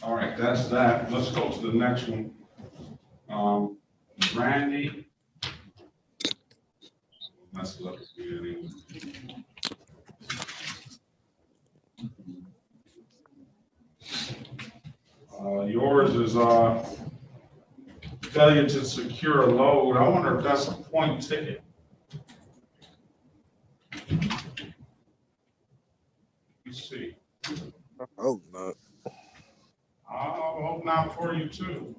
All right, that's that. Let's go to the next one. Randy. Mess it up again. Yours is failure to secure a load. I wonder if that's a point ticket. Let's see. Oh, no. I hope not for you too.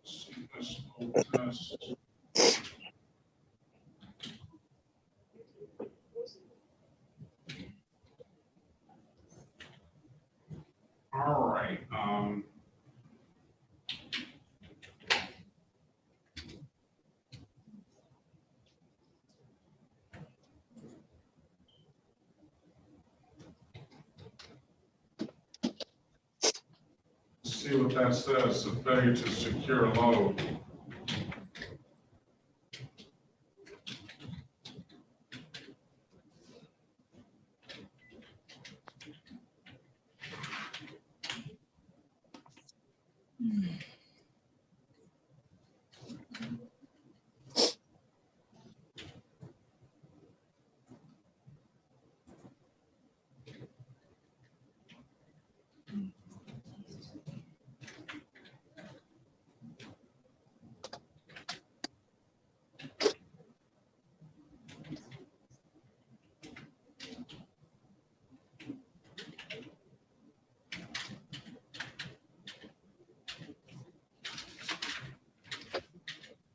Let's see this whole test. All right. Let's see what that says. A failure to secure a load.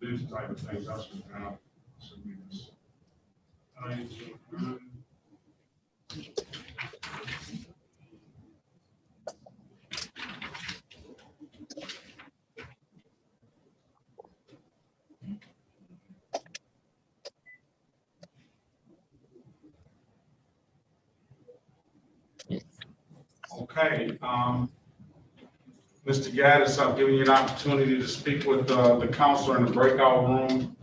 These type of things, that's what kind of should be this. Okay, Mr. Gaddis, I've given you an opportunity to speak with the counselor in the breakout room.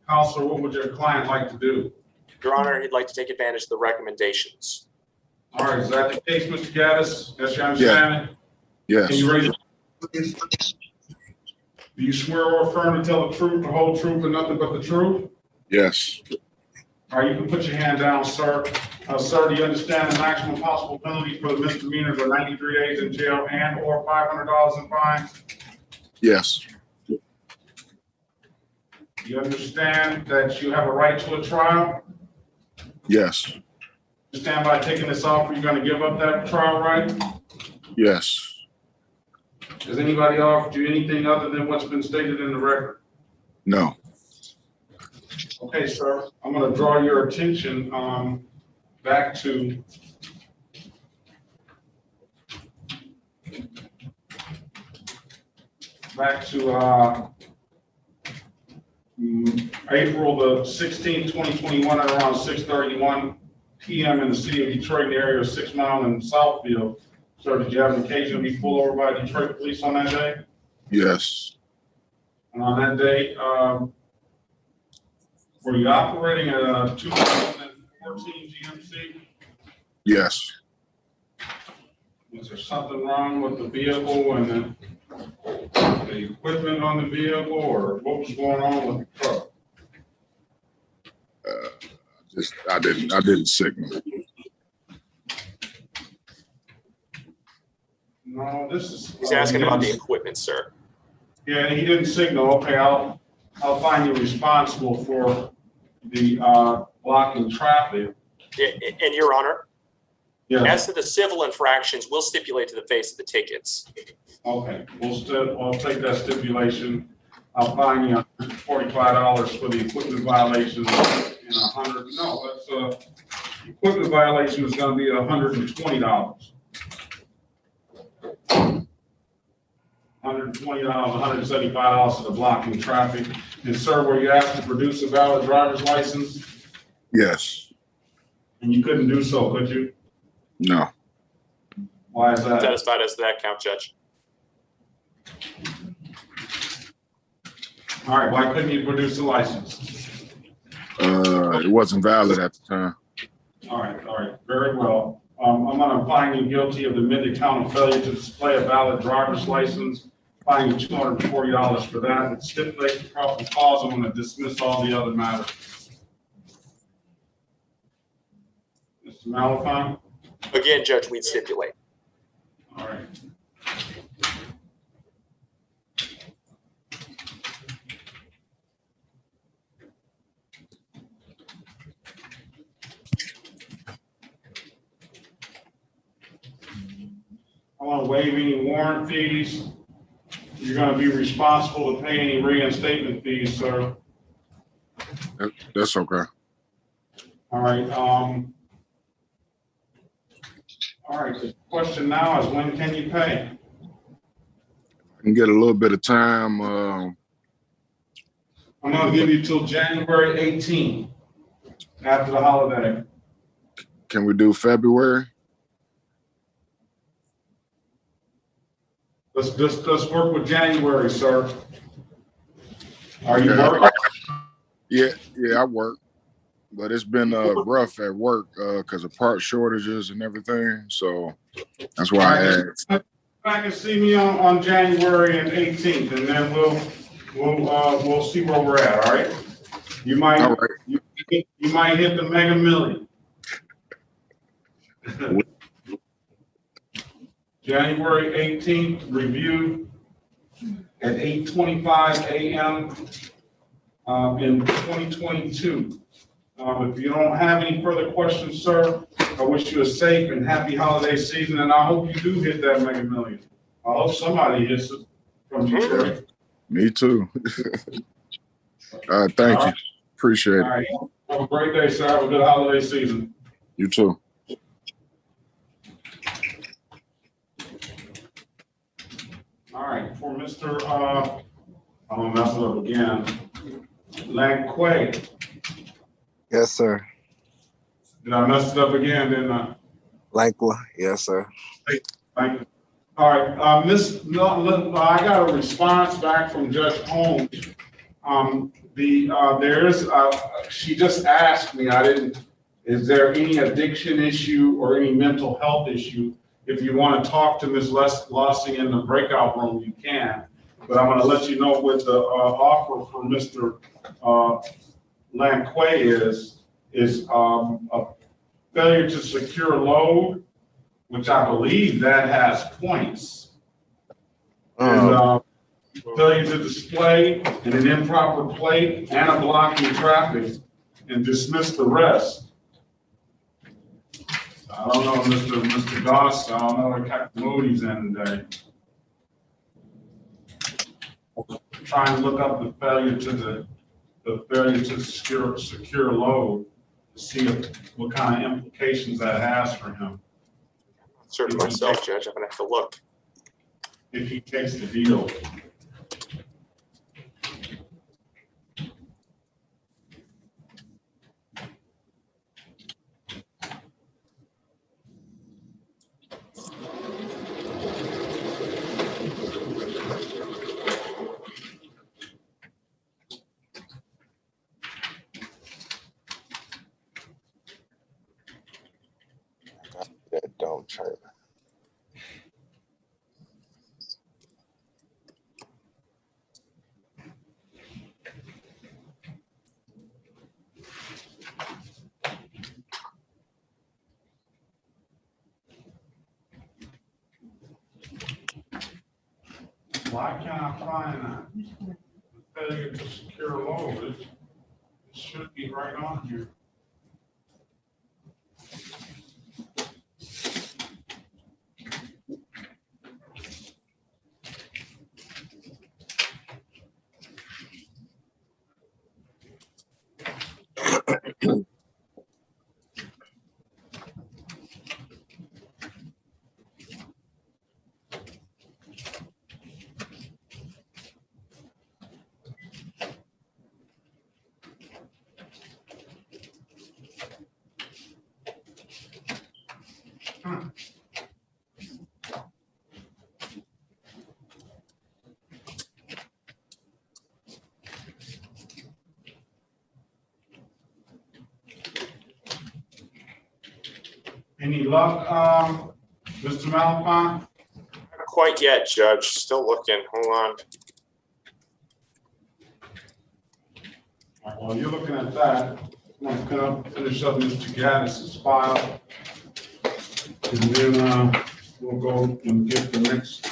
Counselor, what would your client like to do? Your Honor, he'd like to take advantage of the recommendations. All right, is that the case, Mr. Gaddis? That's your understanding? Yes. Can you raise your hand? Do you swear or affirm to tell the truth, the whole truth, and nothing but the truth? Yes. All right, you can put your hand down, sir. Sir, do you understand the maximum possible penalty for the misdemeanors are 93 days in jail and or $500 in fines? Yes. Do you understand that you have a right to a trial? Yes. You stand by taking this offer, you're going to give up that trial right? Yes. Has anybody offered you anything other than what's been stated in the record? No. Okay, sir, I'm going to draw your attention back to April the 16th, 2021 at around 6:31 p.m. in the city of Detroit, in the area of 6 Mile and Southfield. Sir, did you have an occasion to be pulled over by Detroit police on that day? Yes. And on that day, were you operating a 2014 GMC? Yes. Was there something wrong with the vehicle and the equipment on the vehicle, or what was going on with the truck? I didn't signal. No, this is. He's asking about the equipment, sir. Yeah, he didn't signal. Okay, I'll find you responsible for the blocking traffic. And Your Honor, Yeah. as to the civil infractions, we'll stipulate to the face of the tickets. Okay, we'll take that stipulation. I'll fine you $45 for the equipment violation and equipment violation is going to be $120. $120, $175 for the blocking traffic. And sir, were you asked to produce a valid driver's license? Yes. And you couldn't do so, could you? No. Why is that? Satisfied as to that count, Judge. All right, why couldn't you produce a license? It wasn't valid at the time. All right, very well. I'm gonna find you guilty of admitted count of failure to display a valid driver's license, fine you $240 for that. It stipulates the proper cause. I'm gonna dismiss all the other matters. Mr. Malafine? Again, Judge, we'd stipulate. All right. I want to waive any warrant fees. You're going to be responsible to pay any reinstatement fees, sir. That's okay. All right. All right. The question now is, when can you pay? I can get a little bit of time. I'm going to give you till January 18th, after the holiday. Can we do February? Let's work with January, sir. Are you Okay. working? Yeah, I work, but it's been rough at work because of part shortages and everything. So that's why I asked. Back and see me on January 18th, and then we'll see where we're at. All right. You might All right. you might hit the mega million. January 18th, review at 8:25 a.m. In 2022. If you don't have any further questions, sir, I wish you a safe and happy holiday season, and I hope you do hit that mega million. I hope somebody hits it from Detroit. Me too. Thank you. Appreciate All it. right. Have a great day, sir. Have a good holiday season. You too. All right. For Mr. I'm gonna mess it up again. Lanquay. Yes, sir. Did I mess it up again? Didn't I? Lankwa. Yes, sir. Thank you. All right, I got a response back from Judge Holmes. She just asked me, is there any addiction issue or any mental health issue? If you want to talk to Ms. Lossing in the breakout room, you can. But I'm going to let you know what the offer for Mr. Lanquay is a failure to secure load, which I believe that has points. And failure to display and an improper plate and a blocking traffic, and dismiss the rest. I don't know, Mr. Goss, I don't know what kind of mood he's in today. Trying to look up the failure to secure load to see what kind of implications that has for him. Certain myself, Judge. I'm gonna have to look. If he takes the deal. That don't trailer. Why can't I find that? Failure to secure load, it should be right on here. Any luck, Mr. Malafont? Not quite yet, Judge. Still looking. Hold on. All right, while you're looking at that, I'm going to finish up Mr. Gaddis's file. And then we'll go and get the next.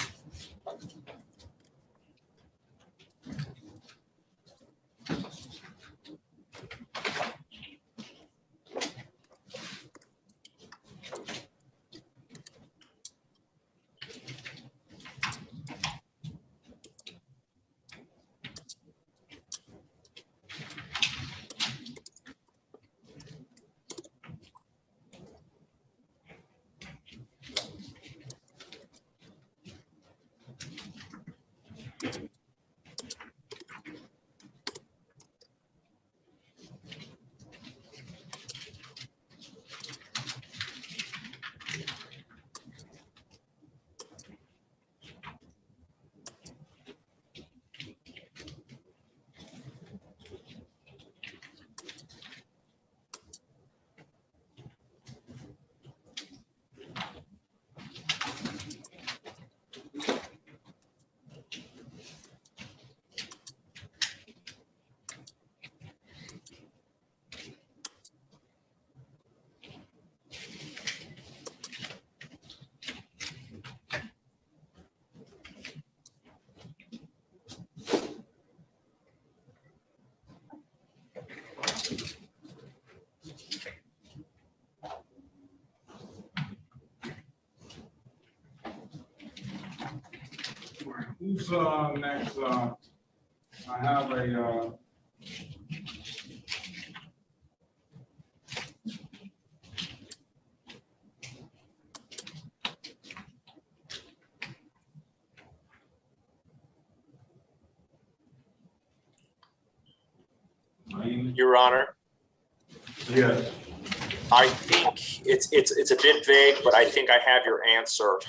Who's next? I have a Your Honor, yes. I think it's a bit vague, but I think I have your answer.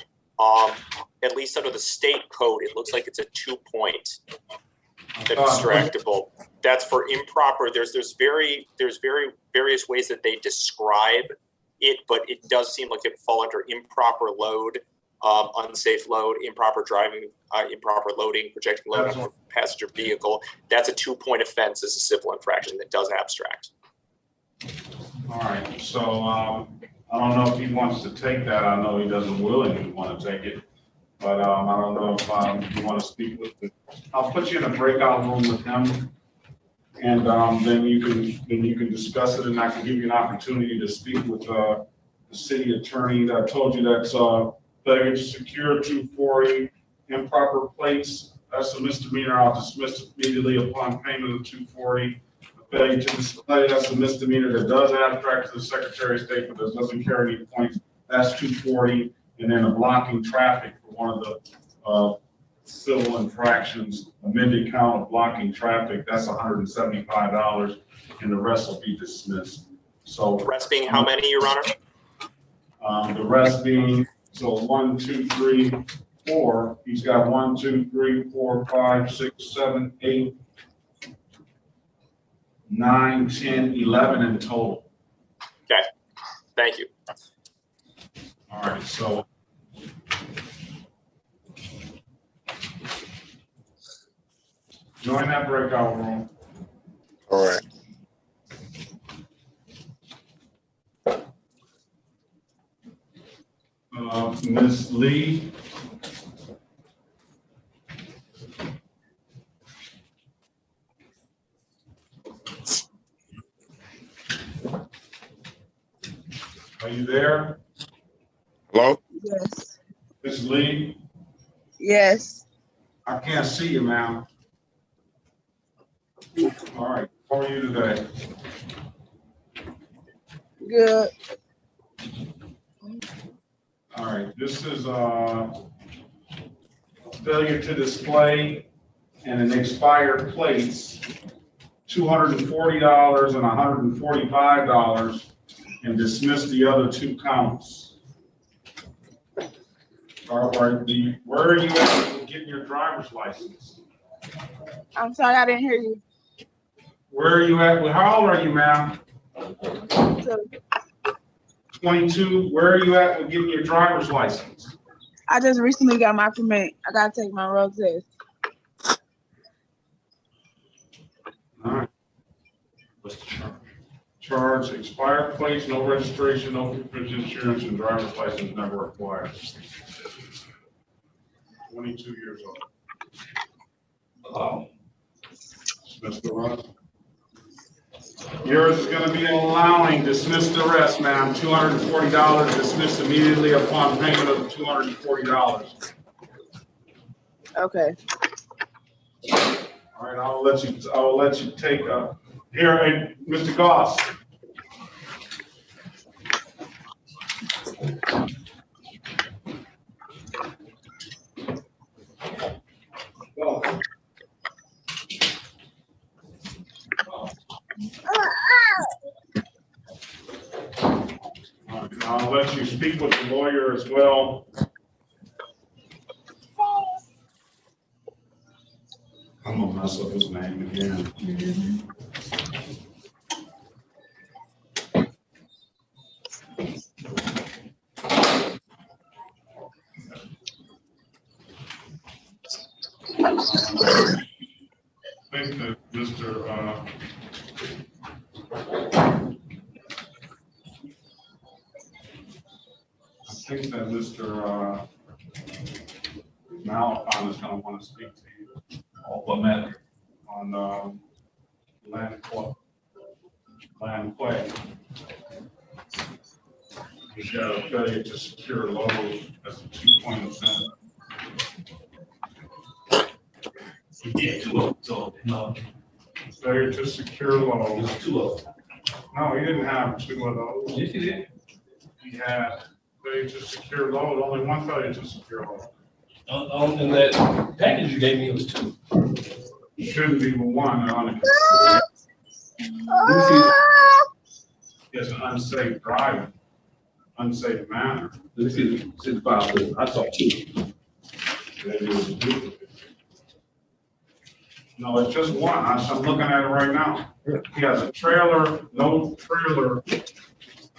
At least under the state code, it looks like it's a 2-point abstractable. That's for improper. There's various ways that they describe it, but it does seem like it fall under improper load, unsafe load, improper driving, improper loading, projecting load on a passenger vehicle. That's a 2-point offense as a civil infraction that does abstract. All right, so I don't know if he wants to take that. I know he doesn't willingly want to take it, but I don't know if you want to speak with it. I'll put you in a breakout room with him, and then you can discuss it, and I can give you an opportunity to speak with the city attorney. I told you that's failure to secure 240, improper plates. That's a misdemeanor. I'll dismiss it immediately upon payment of 240. Failure to display, that's a misdemeanor that does abstract to the Secretary of State, but doesn't carry any points. That's 240. And then a blocking traffic for one of the civil infractions, amended count of blocking traffic, that's $175, and the rest will be dismissed. So The rest being how many, Your Honor? the rest being, so 1, 2, 3, 4. He's got 1, 2, 3, 4, 5, 6, 7, 8. 9, 10, 11 in total. Okay, thank you. All right, so join that breakout room. All right. Ms. Lee. Are you there? Hello? Yes. Ms. Lee? Yes. I can't see you, ma'am. All right, how are you today? Good. All right, this is failure to display and an expired plates, $240 and $145, and dismiss the other 2 counts. All right, where are you at getting your driver's license? I'm sorry, I didn't hear you. Where are you at? Well, how old are you, ma'am? So, 22, where are you at with getting your driver's license? I just recently got my permit. I gotta take my road test. All right. What's the charge? Charge, expired plates, no registration, no insurance, and driver's license never required. 22 years old. Mr. Ross? Yours is gonna be allowing dismissed arrest, ma'am, $240, dismissed immediately upon payment of $240. Okay. All right, I'll let you take, here, and Mr. Goss. Go. All right, I'll let you speak with the lawyer as well. I'm gonna mess up his name again. I think that Mr. Malafon is gonna want to speak to you. What matter? On, land play. He's got a failure to secure load as a 2-point offense. You get two of them, so no, Failure to secure load. there's two of them. No, he didn't have 2 of those. Yes, you did. He had failure to secure load, only 1 failure to secure load. In that package you gave me, it was two. Shouldn't be 1 on it. Let me see, It's an unsafe driving, unsafe manner. let me see the file, please. I saw two. That is a duplicate. No, it's just 1. I'm looking at it right now. He has a trailer, no trailer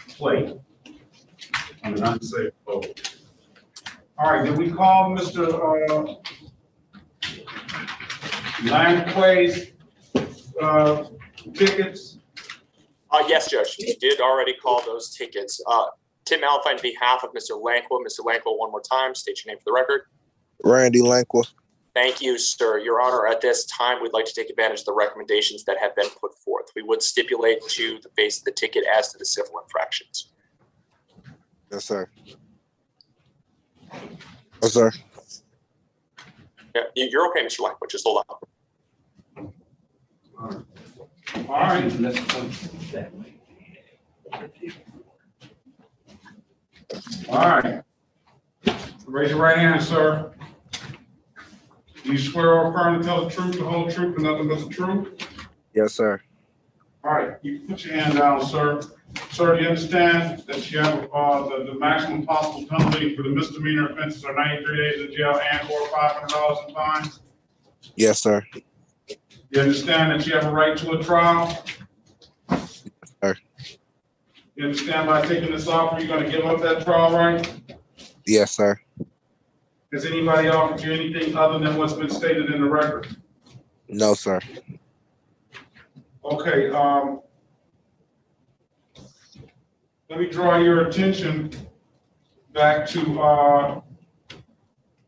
plate on an unsafe boat. All right, did we call Mr. Langquay's tickets? Yes, Judge, we did already call those tickets. Tim Malafine, on behalf of Mr. Lankwa. Mr. Lankwa, one more time, state your name for the record. Randy Lankwa. Thank you, sir. Your Honor, at this time, we'd like to take advantage of the recommendations that have been put forth. We would stipulate to the face of the ticket as to the civil infractions. Yes, sir. Yes, sir. Yeah, you're okay, Mr. Lankwa, just hold on. All right. Let's point that way. All right. Raise your right hand, sir. Do you swear or affirm to tell the truth, the whole truth, and nothing but the truth? Yes, sir. All right, you can put your hand down, sir. Sir, do you understand that you have the maximum possible penalty for the misdemeanor offenses are 93 days in jail and or $500 in fines? Yes, sir. You understand that you have a right to a trial? Sir. You understand by taking this offer, you're going to give up that trial right? Yes, sir. Has anybody offered you anything other than what's been stated in the record? No, sir. Okay, let me draw your attention back to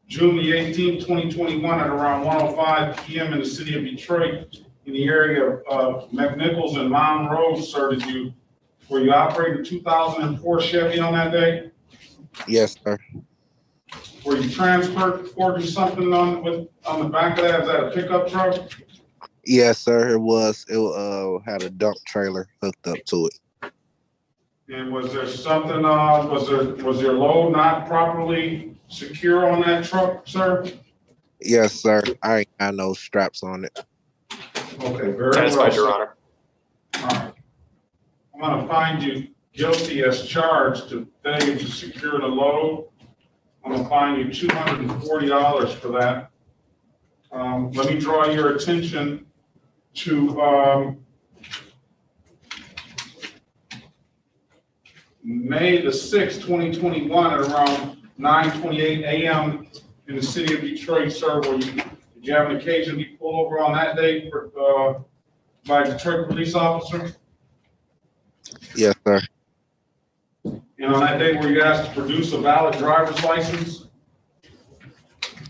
June the 18th, 2021 at around 1:05 p.m. in the city of Detroit in the area of McNichols and Mound Road, sir. Were you operating a 2004 Chevy on that day? Yes, sir. Were you transporting something on the back of that? Is that a pickup truck? Yes, sir. It was. It had a dump trailer hooked up to it. And was there something, was your load not properly secure on that truck, sir? Yes, sir. I ain't got no straps on it. Okay, very Satisfied, well. Your Honor. All right. I'm gonna find you guilty as charged to failure to secure the load. I'm gonna fine you $240 for that. Let me draw your attention to, May the 6th, 2021 at around 9:28 a.m. in the city of Detroit, sir. Did you have an occasion to be pulled over on that day by a Detroit police officer? Yes, sir. And on that day, were you asked to produce a valid driver's license?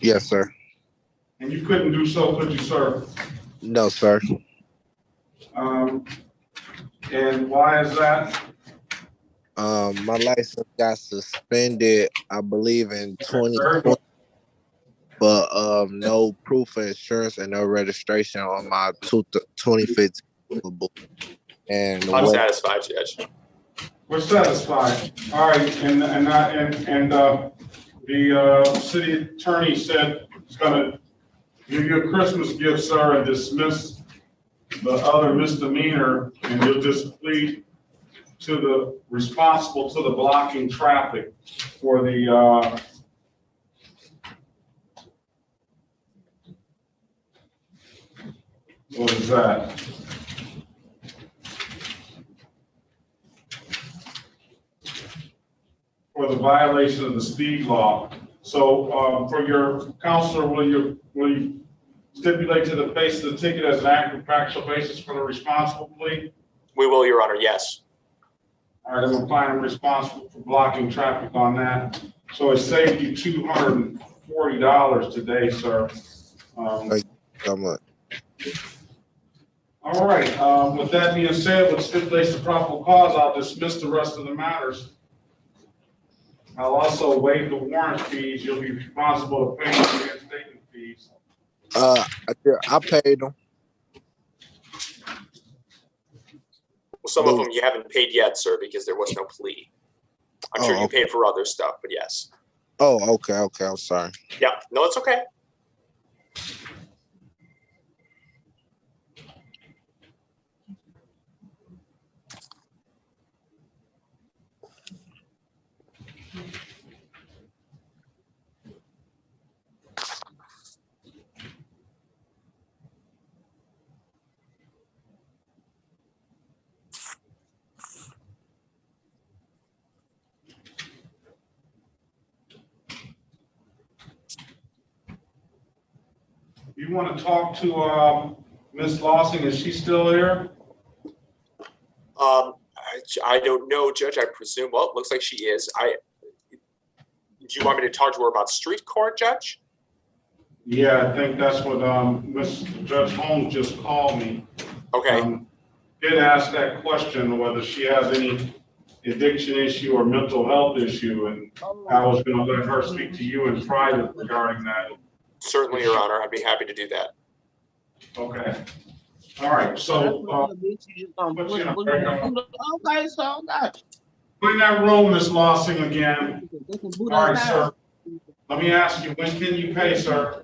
Yes, sir. And you couldn't do so, could you, sir? No, sir. And why is that? My license got suspended, I believe, in 2020, but no proof of insurance and no registration on my 2015 book. And Unsatisfied, Judge. We're satisfied. All right, the city attorney said he's gonna give you a Christmas gift, sir, and dismiss the other misdemeanor, and you'll just plead to the responsible to the blocking traffic for the what is that? For the violation of the speed law. So for your counselor, will you stipulate to the face of the ticket as an accurate factual basis for the responsible plea? We will, Your Honor, yes. All right, I'm gonna find him responsible for blocking traffic on that. So it saved you $240 today, sir. Thank you so much. All right, with that being said, which stipulates the probable cause, I'll dismiss the rest of the matters. I'll also waive the warrant fees. You'll be responsible to pay the reinstatement fees. I paid them. Well, some of them you haven't paid yet, sir, because there was no plea. I'm sure you okay. paid for other stuff, but yes. Oh, okay. I'm sorry. Yeah, no, it's okay. You want to talk to Ms. Lossing? Is she still there? I don't know, Judge. I presume. Well, it looks like she is. Do you want me to talk to her about street court, Judge? Yeah, I think that's what Judge Holmes just called me. Okay. Did ask that question, whether she has any addiction issue or mental health issue, and I was going to let her speak to you in private regarding that. Certainly, Your Honor. I'd be happy to do that. Okay. All right. So, Okay, so that. in that room, Ms. Lossing again. All right, sir. Let me ask you, when can you pay, sir?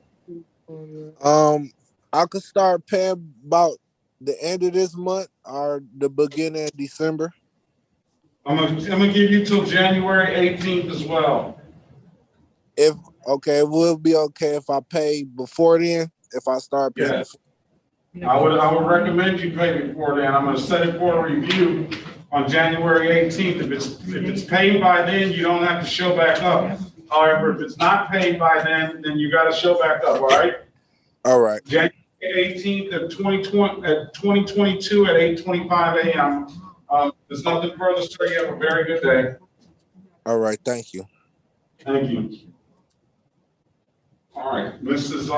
I could start paying about the end of this month or the beginning of December. I'm gonna give you till January 18th as well. It will be okay if I pay before then. If I start paying. Yes. I would recommend you pay before then. I'm gonna set it for a review on January 18th. If it's paid by then, you don't have to show back up. However, if it's not paid by then you gotta show back up, all right? All right. January 18th of 2022 at 8:25 a.m. There's nothing further, sir. You have a very good day. All right. Thank you. Thank you. All right, Mrs.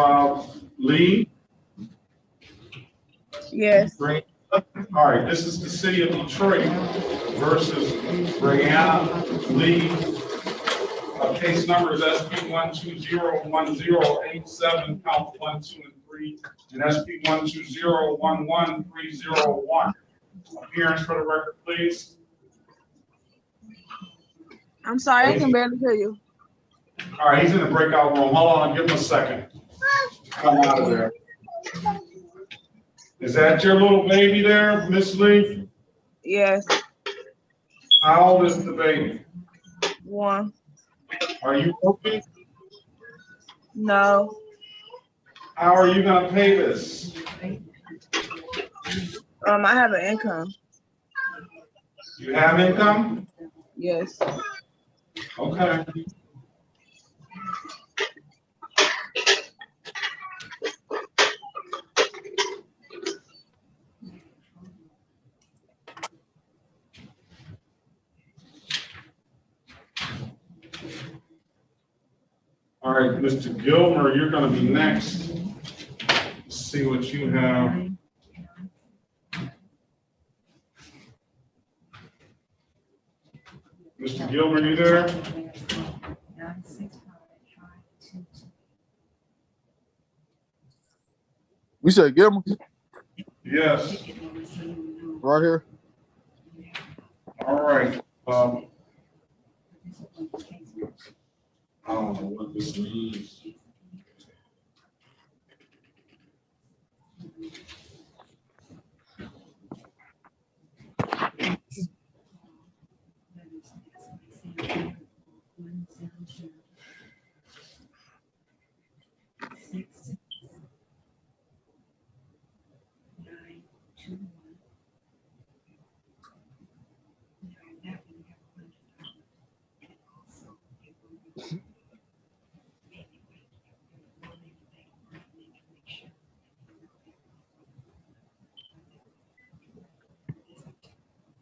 Lee? Yes. Great. All right, this is the city of Detroit versus Brianna Lee. Case number is SP 1201087, count 1, 2, and 3, and SP 120110301. Appearance for the record, please. I'm sorry, I can barely hear you. All right, he's in the breakout room. Hold on, give him a second. Come out of there. Is that your little baby there, Miss Lee? Yes. How old is the baby? 1. Are you working? No. How are you gonna pay this? I have an income. You have income? Yes. Okay. All right, Mr. Gilmer, you're gonna be next. Let's see what you have. Mr. Gilmer, you there? We said Gilman Yes. right here. All right. I don't know what this means.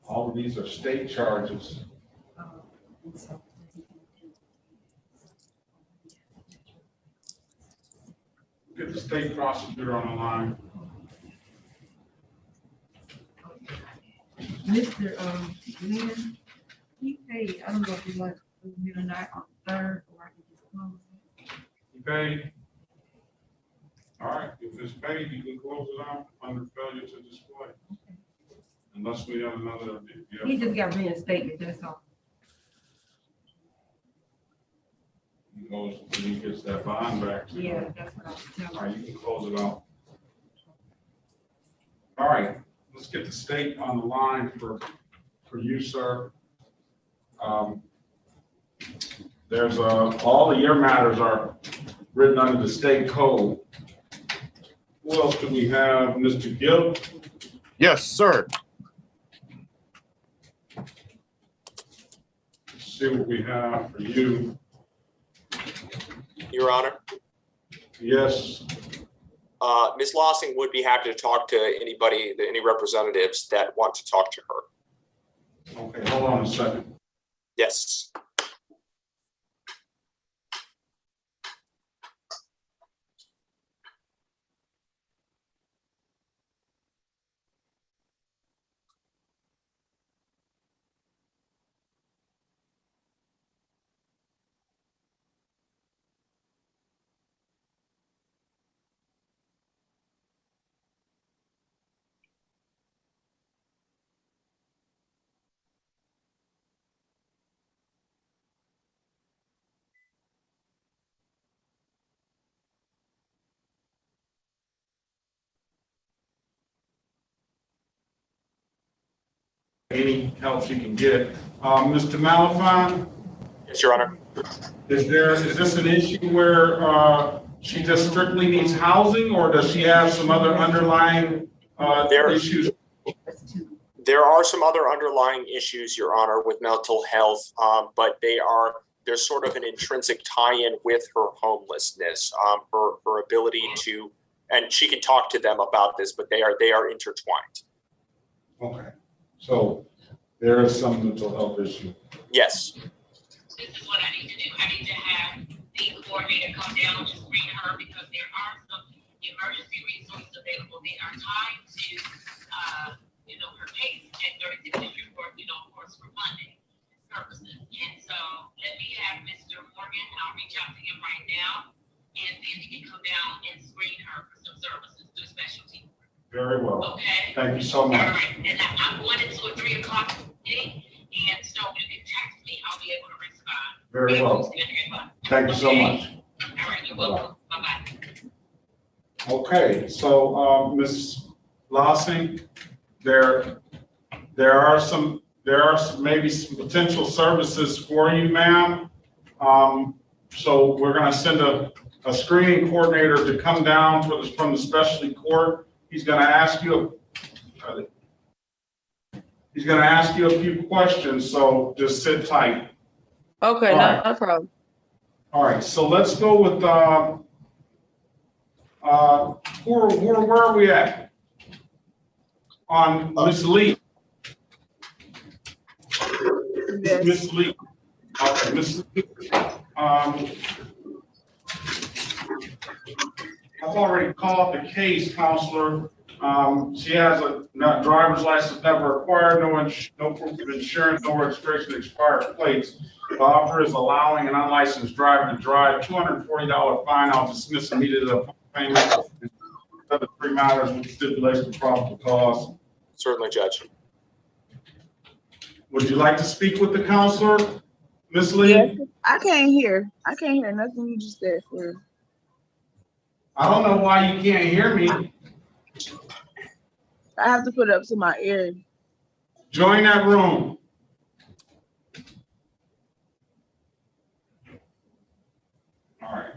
All of these are state charges. Get the state prosecutor on the line. Mr. Lynn, he paid, I don't know if it was midnight on the 3rd, or I can just close it. You paid? All right, if it's paid, you can close it out under failure to display. Unless we have another. He just got reinstated, that's all. He goes, he gets that bond back. Yeah, that's what I was telling All him. right, you can close it out. All right, let's get the state on the line for you, sir. There's all of your matters are written under the state code. Who else do we have? Mr. Gill? Yes, sir. Let's see what we have for you. Your Honor. Yes. Ms. Lossing would be happy to talk to anybody, any representatives that want to talk to her. Okay, hold on a second. Yes. Any help you can get. Mr. Malafine, Yes, Your Honor. is this an issue where she just strictly needs housing, or does she have some other underlying issues? There are some other underlying issues, Your Honor, with mental health, but there's sort of an intrinsic tie-in with her homelessness, her ability to, and she can talk to them about this, but they are intertwined. Okay, so there is some mental health issue. Yes. This is what I need to do. I need to have the coordinator come down to screen her because there are some emergency resources available. They are tied to, her case at 36th District Court, of course, for funding purposes. And so let me have Mr. Morgan, I'll reach out to him right now, and then he can come down and screen her for some services through specialty. Very well. Okay? Thank you so much. All right. And I'm going into a 3 o'clock meeting, and so if you text me, I'll be able to respond. Very well. Thank you so much. All right, you're welcome. Bye-bye. Okay, so Ms. Lossing, there are maybe some potential services for you, ma'am. So we're going to send a screening coordinator to come down from the specialty court. He's going to ask you He's gonna ask you a few questions, so just sit tight. Okay, All right. no problem. All right, so let's go with, where are we at? On Miss Lee. Yes. Miss Lee. Okay, Miss Lee. I've already called the case, counselor. She has a driver's license never acquired, no proof of insurance, no registration, expired plates. The offer is allowing an unlicensed driver to drive, $240 fine. I'll dismiss immediately upon payment. Other 3 matters with stipulation of probable cause. Certainly, Judge. Would you like to speak with the counselor, Ms. Lee? Yes. I can't hear nothing you just said for. I don't know why you can't hear me. I have to put it up to my ear. Join that room. All right.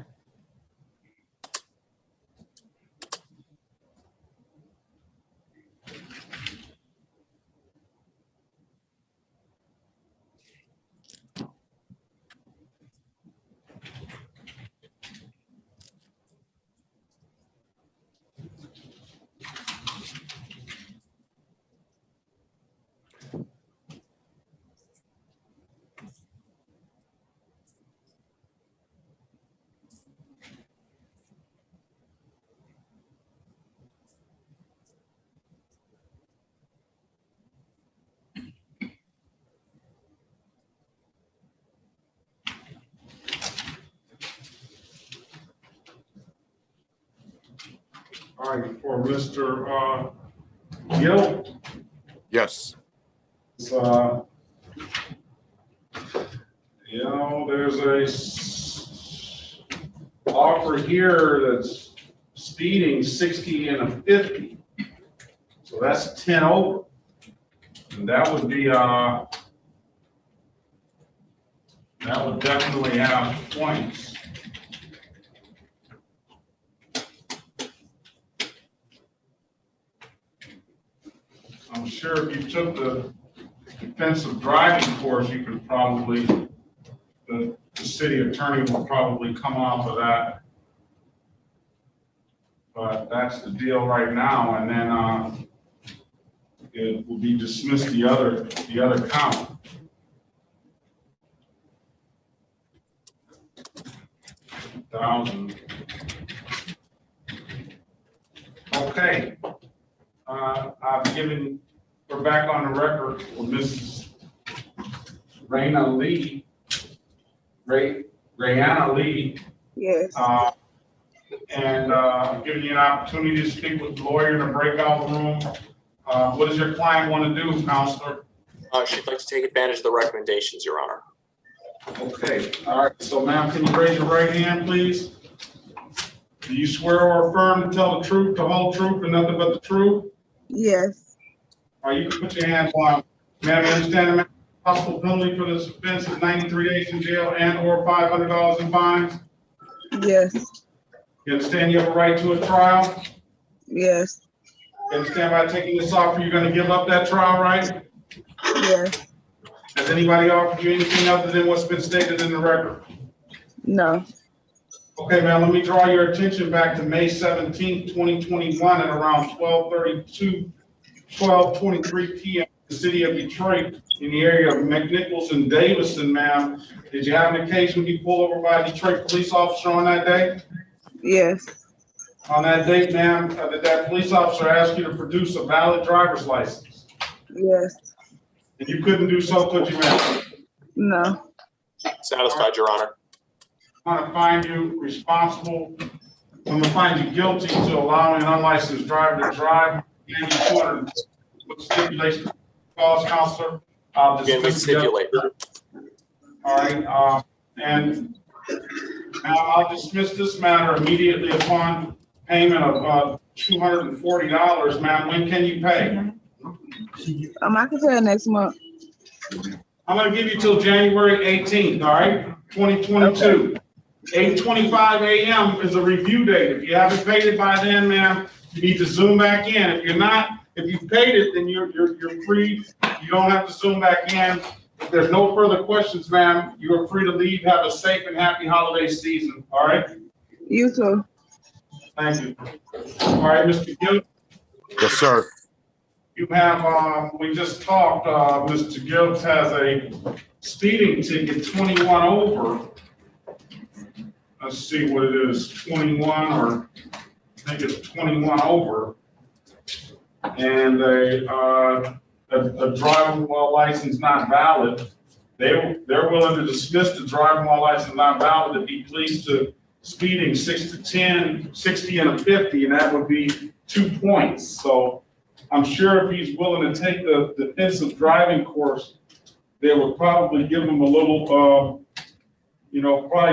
All right, for Mr. Gill, Yes. it's, there's a offer here that's speeding 60 and a 50. So that's 10 over. And that would be, that would definitely have points. I'm sure if you took the defensive driving course, you could probably, the city attorney will probably come off of that. But that's the deal right now, and then it will be dismissed the other count. $1,000. Okay. We're back on the record with Mrs. Rayanna Lee. Yes. And I'm giving you an opportunity to speak with the lawyer in the breakout room. What does your client want to do, counselor? She'd like to take advantage of the recommendations, Your Honor. Okay, all right, so ma'am, can you raise your right hand, please? Do you swear or affirm to tell the truth, the whole truth, and nothing but the truth? Yes. All right, you can put your hands on. Ma'am, you understand the possible penalty for this offense is 93 days in jail and or $500 in fines? Yes. You understand you have a right to a trial? Yes. You understand by taking this offer, you're gonna give up that trial right? Yes. Has anybody offered you anything other than what's been stated in the record? No. Okay, man, let me draw your attention back to May 17th, 2021 at around 12:23 p.m. in the city of Detroit in the area of McNichols and Davison, ma'am. Did you have an occasion to be pulled over by a Detroit police officer on that day? Yes. On that date, ma'am, did that police officer ask you to produce a valid driver's license? Yes. And you couldn't do so, could you, ma'am? No. Satisfied, Your Honor. I'm gonna find you responsible. I'm gonna find you guilty to allowing an unlicensed driver to drive. And you 200 with stipulation cause, counselor. I'll Again, we dismiss the other- stipulate. All right, and now I'll dismiss this matter immediately upon payment of $240. Ma'am, when can you pay? I can pay it next month. I'm gonna give you till January 18th, all right, 2022. 8:25 a.m. is a review date. If you haven't paid it by then, ma'am, you need to zoom back in. If you're not, if you've paid it, then you're free You don't have to zoom back in. If there's no further questions, ma'am, you are free to leave. Have a safe and happy holiday season, all right? You too. Thank you. All right, Mr. Gill, Yes, sir. you have, we just talked, Mr. Gibbs has a speeding ticket, 21 over. Let's see what it is, 21 or I think it's 21 over. And a driving while license not valid. They're willing to dismiss the driving while license not valid if he pleads to speeding 6 to 10, 60 and a 50, and that would be 2 points. So I'm sure if he's willing to take the defensive driving course, they would probably give him a little, probably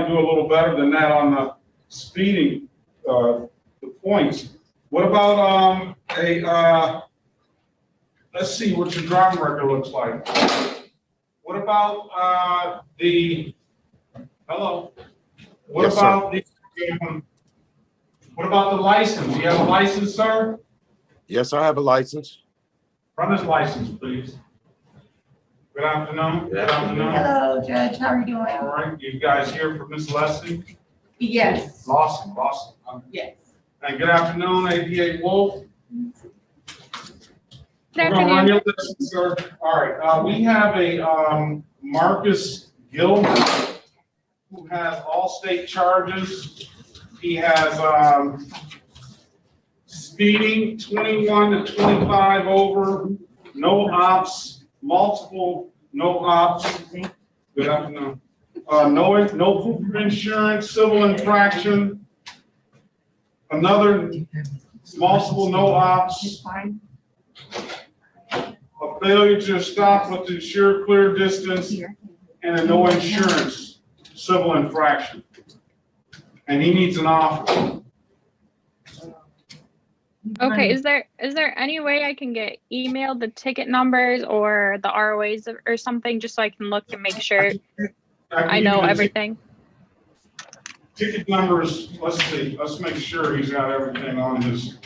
do a little better than that on the speeding, the points. What about let's see what your driving record looks like. What about hello? What Yes, about what about the license? Do you have a license, sir? Yes, I have a license. Run his license, please. Good afternoon. Good afternoon. Hello, Judge, how are you doing? All right, you guys here for Ms. Leslie? Yes, Lawson. yes. And good afternoon, ADA Wolf. Good We're gonna run afternoon. your list, sir. All right, we have a Marcus Gilman who has all state charges. He has speeding 21 to 25 over, no ops, multiple no ops. Good afternoon. No proof of insurance, civil infraction. Another multiple no ops. A failure to stop with ensure clear distance and a no insurance civil infraction. And he needs an offer. Okay, is there any way I can get emailed the ticket numbers or the ROAs or something, just so I can look and make sure I know everything? Ticket numbers, let's see, let's make sure he's got everything on his.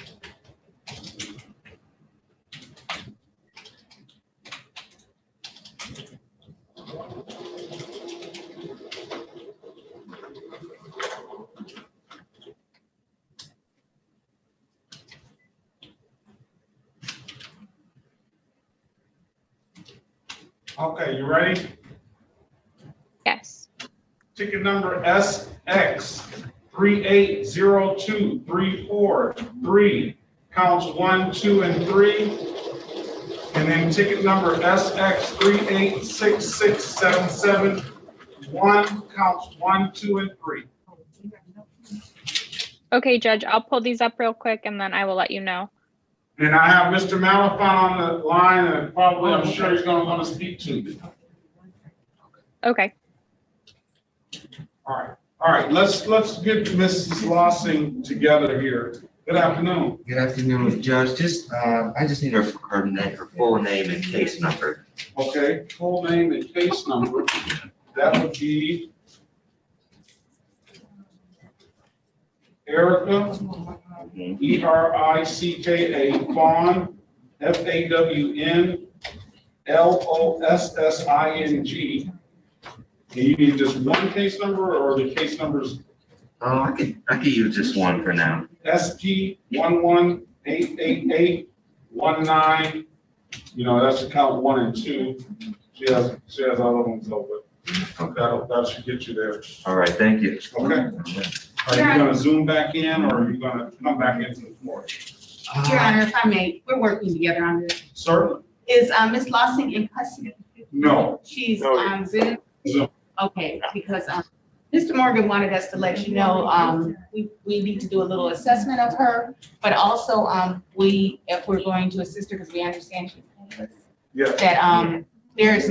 Okay, you ready? Yes. Ticket number SX 380234-3, counts 1, 2, and 3. And then ticket number SX 386677-1, counts 1, 2, and 3. Okay, Judge, I'll pull these up real quick and then I will let you know. And I have Mr. Malafon on the line, and probably I'm sure he's gonna want to speak to you. Okay. All right, let's get Mrs. Lossing together here. Good afternoon. Good afternoon, Judge. I just need her full name and case number. Okay, full name and case number. That would be Erica, ERICKA, Fawn, FAWNLOSSING. And you need just one case number or the case numbers? Oh, I could use just one for now. SG 1188819. That's account 1 and 2. She has other ones though, but that should get you there. All right, thank you. Okay. Are you gonna zoom back in or are you gonna come back into the floor? Your Honor, if I may, we're working together on this. Certainly. Is Ms. Lossing in custody? No. She's No. on Zoom? Zoom. Okay, because Mr. Morgan wanted us to let you know, we need to do a little assessment of her, but also if we're going to assist her, because we understand she's homeless, Yeah. that there's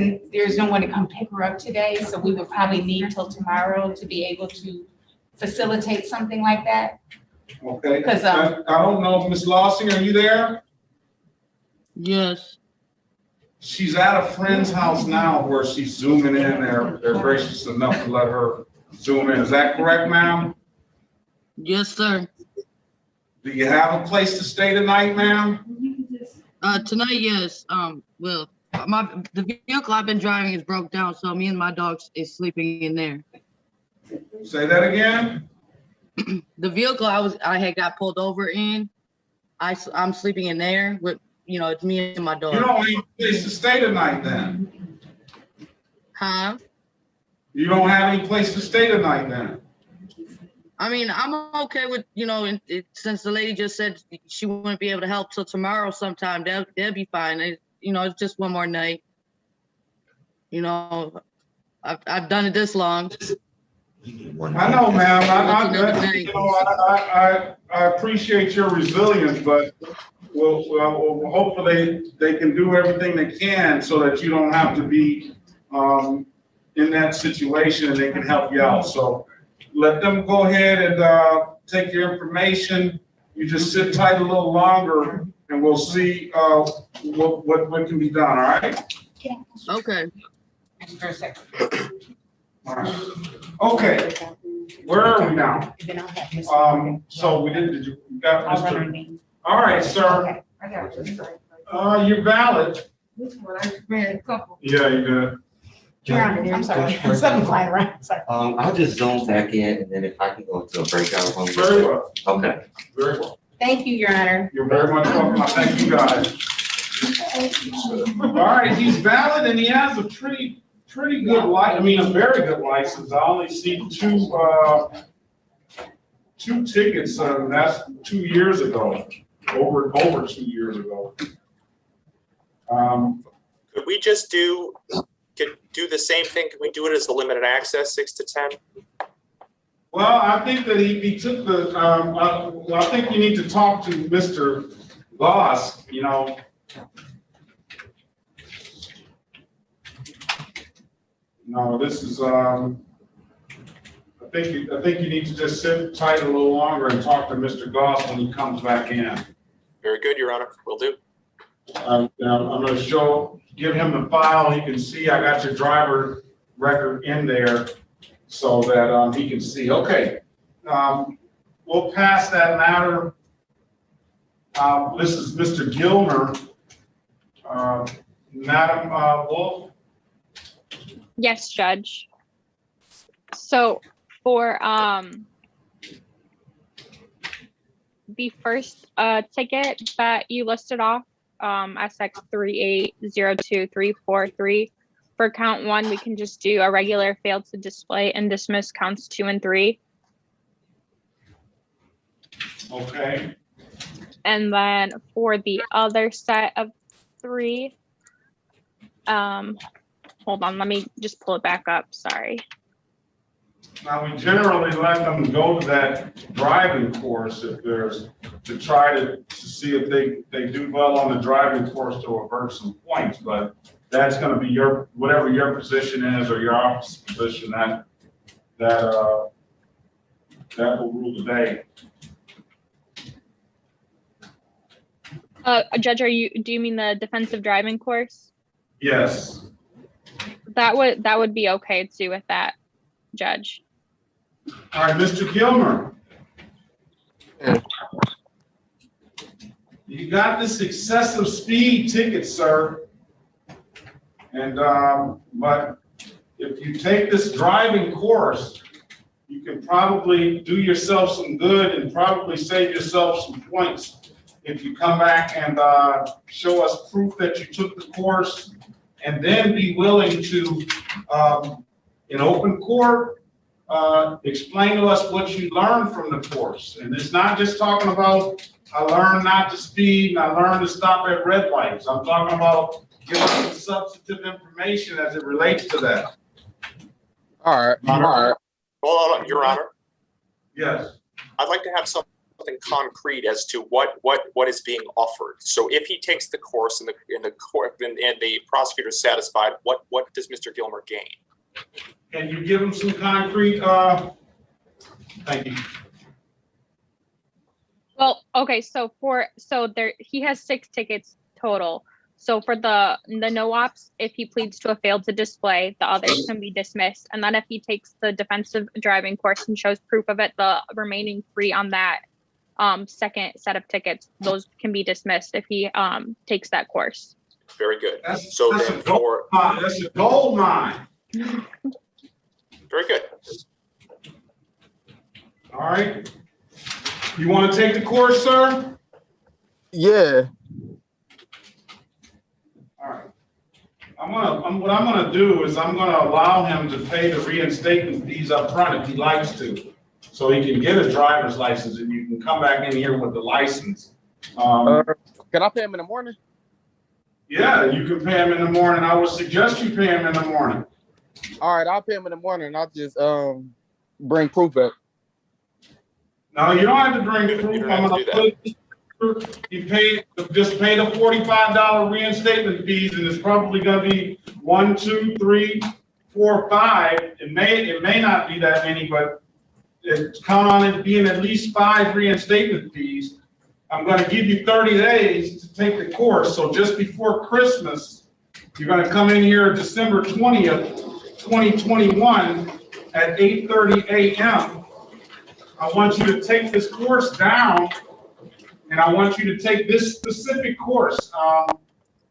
no one to come pick her up today, so we would probably need till tomorrow to be able to facilitate something like that. Okay. Because I don't know, Ms. Lossing, are you there? Yes. She's at a friend's house now where she's zooming in. They're gracious enough to let her zoom in. Is that correct, ma'am? Yes, sir. Do you have a place to stay tonight, ma'am? Tonight, yes. Well, The vehicle I've been driving is broke down, so me and my dog is sleeping in there. Say that again? The vehicle I had got pulled over in, I'm sleeping in there with, it's me and my dog. You don't have any place to stay tonight then? Huh? You don't have any place to stay tonight then? I mean, I'm okay with, since the lady just said she wouldn't be able to help till tomorrow sometime, they'll be fine. It's just one more night. I've done it this long. I know, ma'am. I appreciate your resilience, but hopefully they can do everything they can so that you don't have to be in that situation and they can help you out. So let them go ahead and take your information. You just sit tight a little longer and we'll see what can be done, all right? Okay. All right. Okay, where are we now? So did you got Mr. All right, sir. You're valid. Yeah, you did. I'm sorry. Something flying around. Sorry. I'll just zone back in, and then if I can go into a breakout room. Very well. Okay. Very well. Thank you, Your Honor. You're very much welcome. I thank you guys. All right, he's valid and he has a pretty good a very good license. I only see two tickets, and that's 2 years ago, over 2 years ago. Could we just do the same thing? Can we do it as the limited access 6 to 10? Well, I think that he took the, I think you need to talk to Mr. Goss, No, this is, I think you need to just sit tight a little longer and talk to Mr. Goss when he comes back in. Very good, Your Honor. Will do. I'm going to give him the file. He can see I got your driver record in there so that he can see. Okay, we'll pass that matter. This is Mr. Gilmer. Madam Wolf? Yes, Judge. So for the first ticket that you listed off, SX 3802343, for count 1, we can just do a regular failed to display and dismiss counts 2 and 3. Okay. And then for the other set of 3, hold on, let me just pull it back up, sorry. Now, we generally let them go to that driving course if there's, to try to see if they do well on the driving course to avert some points, but that's going to be whatever your position is or your office position, that will rule the day. Judge, do you mean the defensive driving course? Yes. That would be okay too with that, Judge. All right, Mr. Gilmer. You got this excessive speed ticket, sir. And but if you take this driving course, you can probably do yourself some good and probably save yourself some points if you come back and show us proof that you took the course, and then be willing to, in open court, explain to us what you learned from the course. And it's not just talking about, I learned not to speed and I learned to stop at red lights. I'm talking about giving us substantive information as it relates to that. All right. Hold on, Your Honor. Yes. I'd like to have something concrete as to what is being offered. So if he takes the course and the prosecutor is satisfied, what does Mr. Gilmer gain? Can you give him some concrete? Thank you. Well, okay, so he has 6 tickets total. So for the no ops, if he pleads to a failed to display, the others can be dismissed. And then if he takes the defensive driving course and shows proof of it, the remaining 3 on that second set of tickets, those can be dismissed if he takes that course. Very good. That's, So that's then a gold mine. That's a gold mine. very good. All right. You want to take the course, sir? Yeah. All right. What I'm gonna do is I'm gonna allow him to pay the reinstatement fees up front if he likes to, so he can get a driver's license and you can come back in here with the license. Can I pay him in the morning? Yeah, you can pay him in the morning. I would suggest you pay him in the morning. All right, I'll pay him in the morning and I'll just bring proof back. No, you don't have to bring proof. You don't have to do You just pay the $45 reinstatement fees, and it's probably gonna be 1, 2, 3, 4, 5. It may not be that many, but count on it being at least 5 reinstatement fees. I'm gonna give you 30 days to take the course, so just before Christmas, you're gonna come in here December 20th, 2021 at 8:30 a.m. I want you to take this course down, and I want you to take this specific course.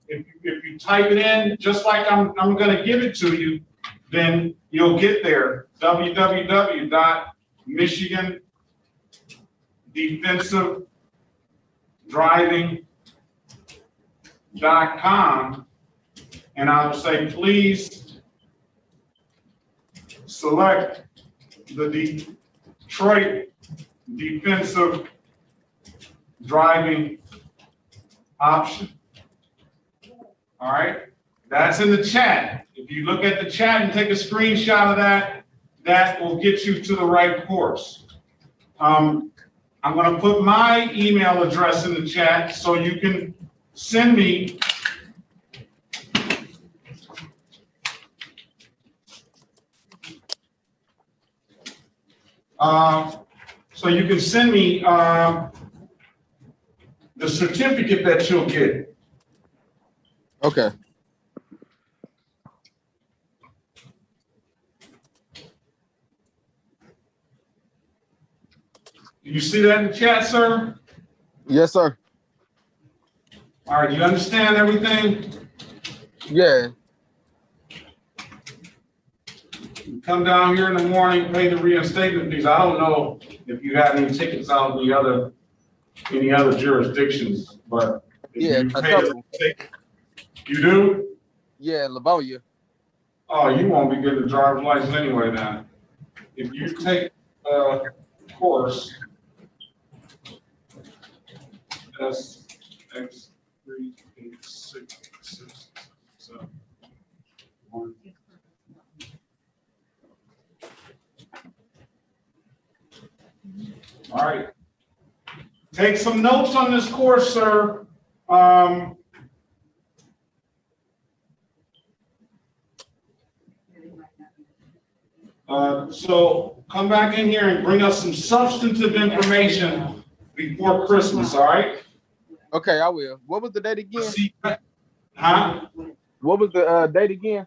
If you type it in, just like I'm gonna give it to you, then you'll get there. www.michigandefensivedriving.com, and I'll say, please select the Detroit defensive driving option. All right, that's in the chat. If you look at the chat and take a screenshot of that, that will get you to the right course. I'm going to put my email address in the chat so you can send me the certificate that you'll get. Okay. Do you see that in the chat, sir? Yes, sir. All right, you understand everything? Yeah. You come down here in the morning, pay the reinstatement fees. I don't know if you have any tickets out in any other jurisdictions, but if Yeah, you a pay couple. you do? Yeah, Livonia. Oh, you won't be getting a driver's license anyway then. If you take a course, SX38667. All right. Take some notes on this course, sir. So come back in here and bring us some substantive information before Christmas, all right? Okay, I will. What was the date again? Huh? What was the date again?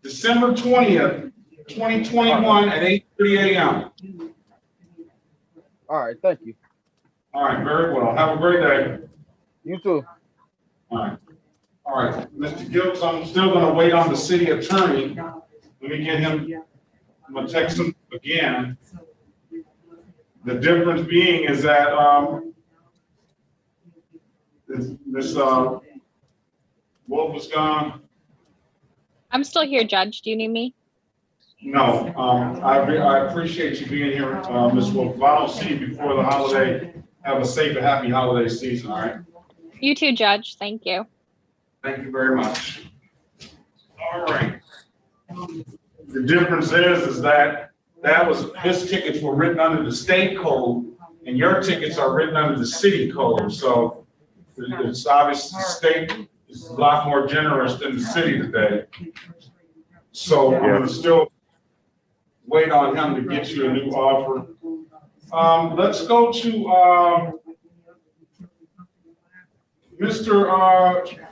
December 20th, 2021 at 8:30 a.m. All right, thank you. All right, very well. Have a great day. You too. All right. All right, Mr. Gilks, I'm still gonna wait on the city attorney. Let me get him, I'm gonna text him again. The difference being is that, this Wolf is gone. I'm still here, Judge. Do you need me? No, I appreciate you being here, Ms. Wolf. If I don't see you before the holiday, have a safe and happy holiday season, all right? You too, Judge. Thank you. Thank you very much. All right. The difference is that his tickets were written under the state code and your tickets are written under the city code. So it's obvious the state is a lot more generous than the city today. So I'm gonna still wait on him to get you a new offer. Let's go to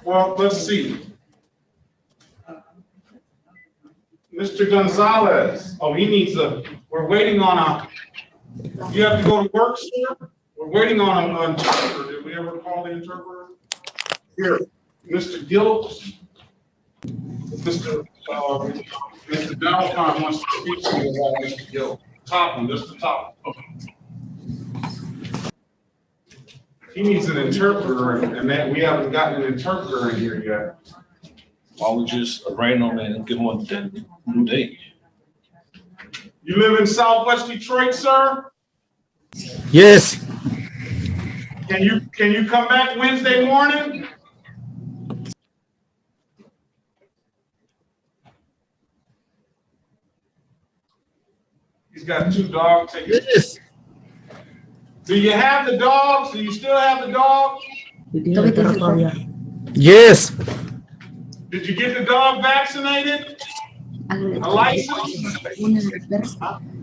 well, let's see. Mr. Gonzalez. Oh, he needs we're waiting on you have to go to work, sir? We're waiting on an interpreter. Did we ever call the interpreter? Here. Mr. Gill, Mr. Valentine wants to speak to you about Mr. Gill. Top one, just the top. He needs an interpreter, and that we haven't gotten an interpreter in here yet. Why would you just arraign them and give them a new date? You live in Southwest Detroit, sir? Yes. Can you come back Wednesday morning? He's got 2 dog tickets. Yes. Do you have the dogs? Do you still have the dog? Yes. Did you get the dog vaccinated? A license?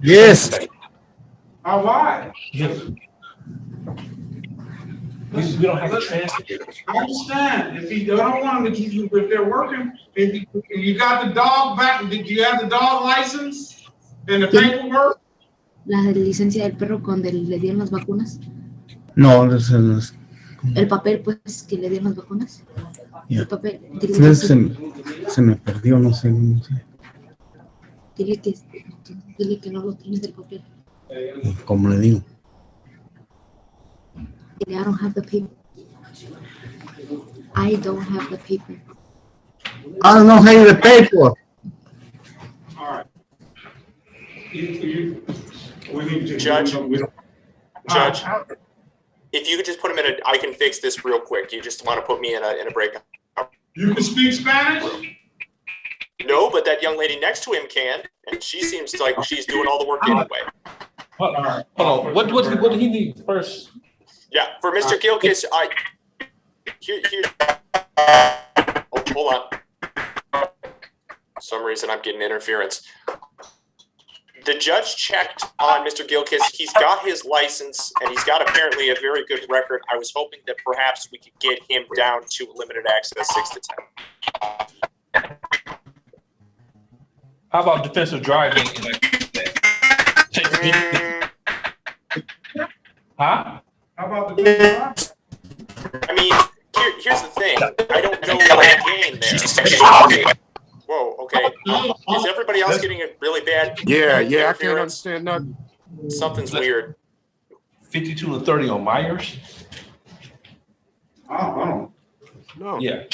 Yes. Why? We don't have a transit. I understand. If you don't want them to keep you, if they're working, if you got the dog back, did you have the dog license and the paperwork? La licencia del perro cuando le dieron las vacunas. No, El papel, pues, que le dieron las vacunas. Yeah. El papel. Se me perdió, no sé. Dile que no lo tienes del papel. Como le digo. Dile, I don't have the paper. I don't have the paper. I don't have the paper. All right. We need to. Judge, if you could just put him in I can fix this real quick. You just want to put me in a breakout. You can speak Spanish? No, but that young lady next to him can, and she seems like she's doing all the work anyway. Hold on. What did he need first? Yeah, for Mr. Gilkis, hold on. For some reason I'm getting interference. The judge checked on Mr. Gilkis. He's got his license, and he's got apparently a very good record. I was hoping that perhaps we could get him down to limited access 6 to 10. How about defensive driving? Huh? How about the I mean, here's the thing. I don't know what I gained there. Whoa, okay. Is everybody else getting a really bad Yeah, I can't understand nothing. Something's weird. 52 to 30 on Myers? Oh. No. Yeah,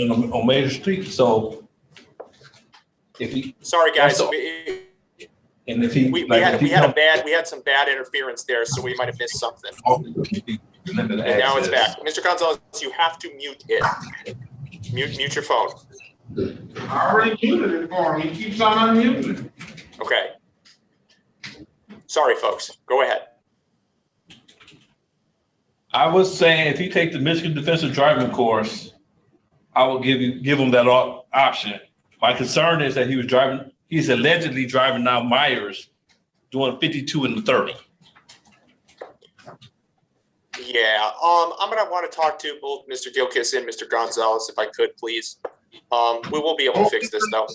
on Major Street. So if he. Sorry, guys. And if he, we had some bad interference there, so we might have missed something. And now it's back. Mr. Gonzalez, you have to mute it. Mute your phone. I already muted it for him. He keeps on unmuting. Okay. Sorry, folks. Go ahead. I was saying if he take the Michigan defensive driving course, I will give him that option. My concern is that he's allegedly driving now Myers doing 52 and 30. Yeah, I'm gonna want to talk to both Mr. Gilkis and Mr. Gonzalez if I could, please. We will be able to fix this though.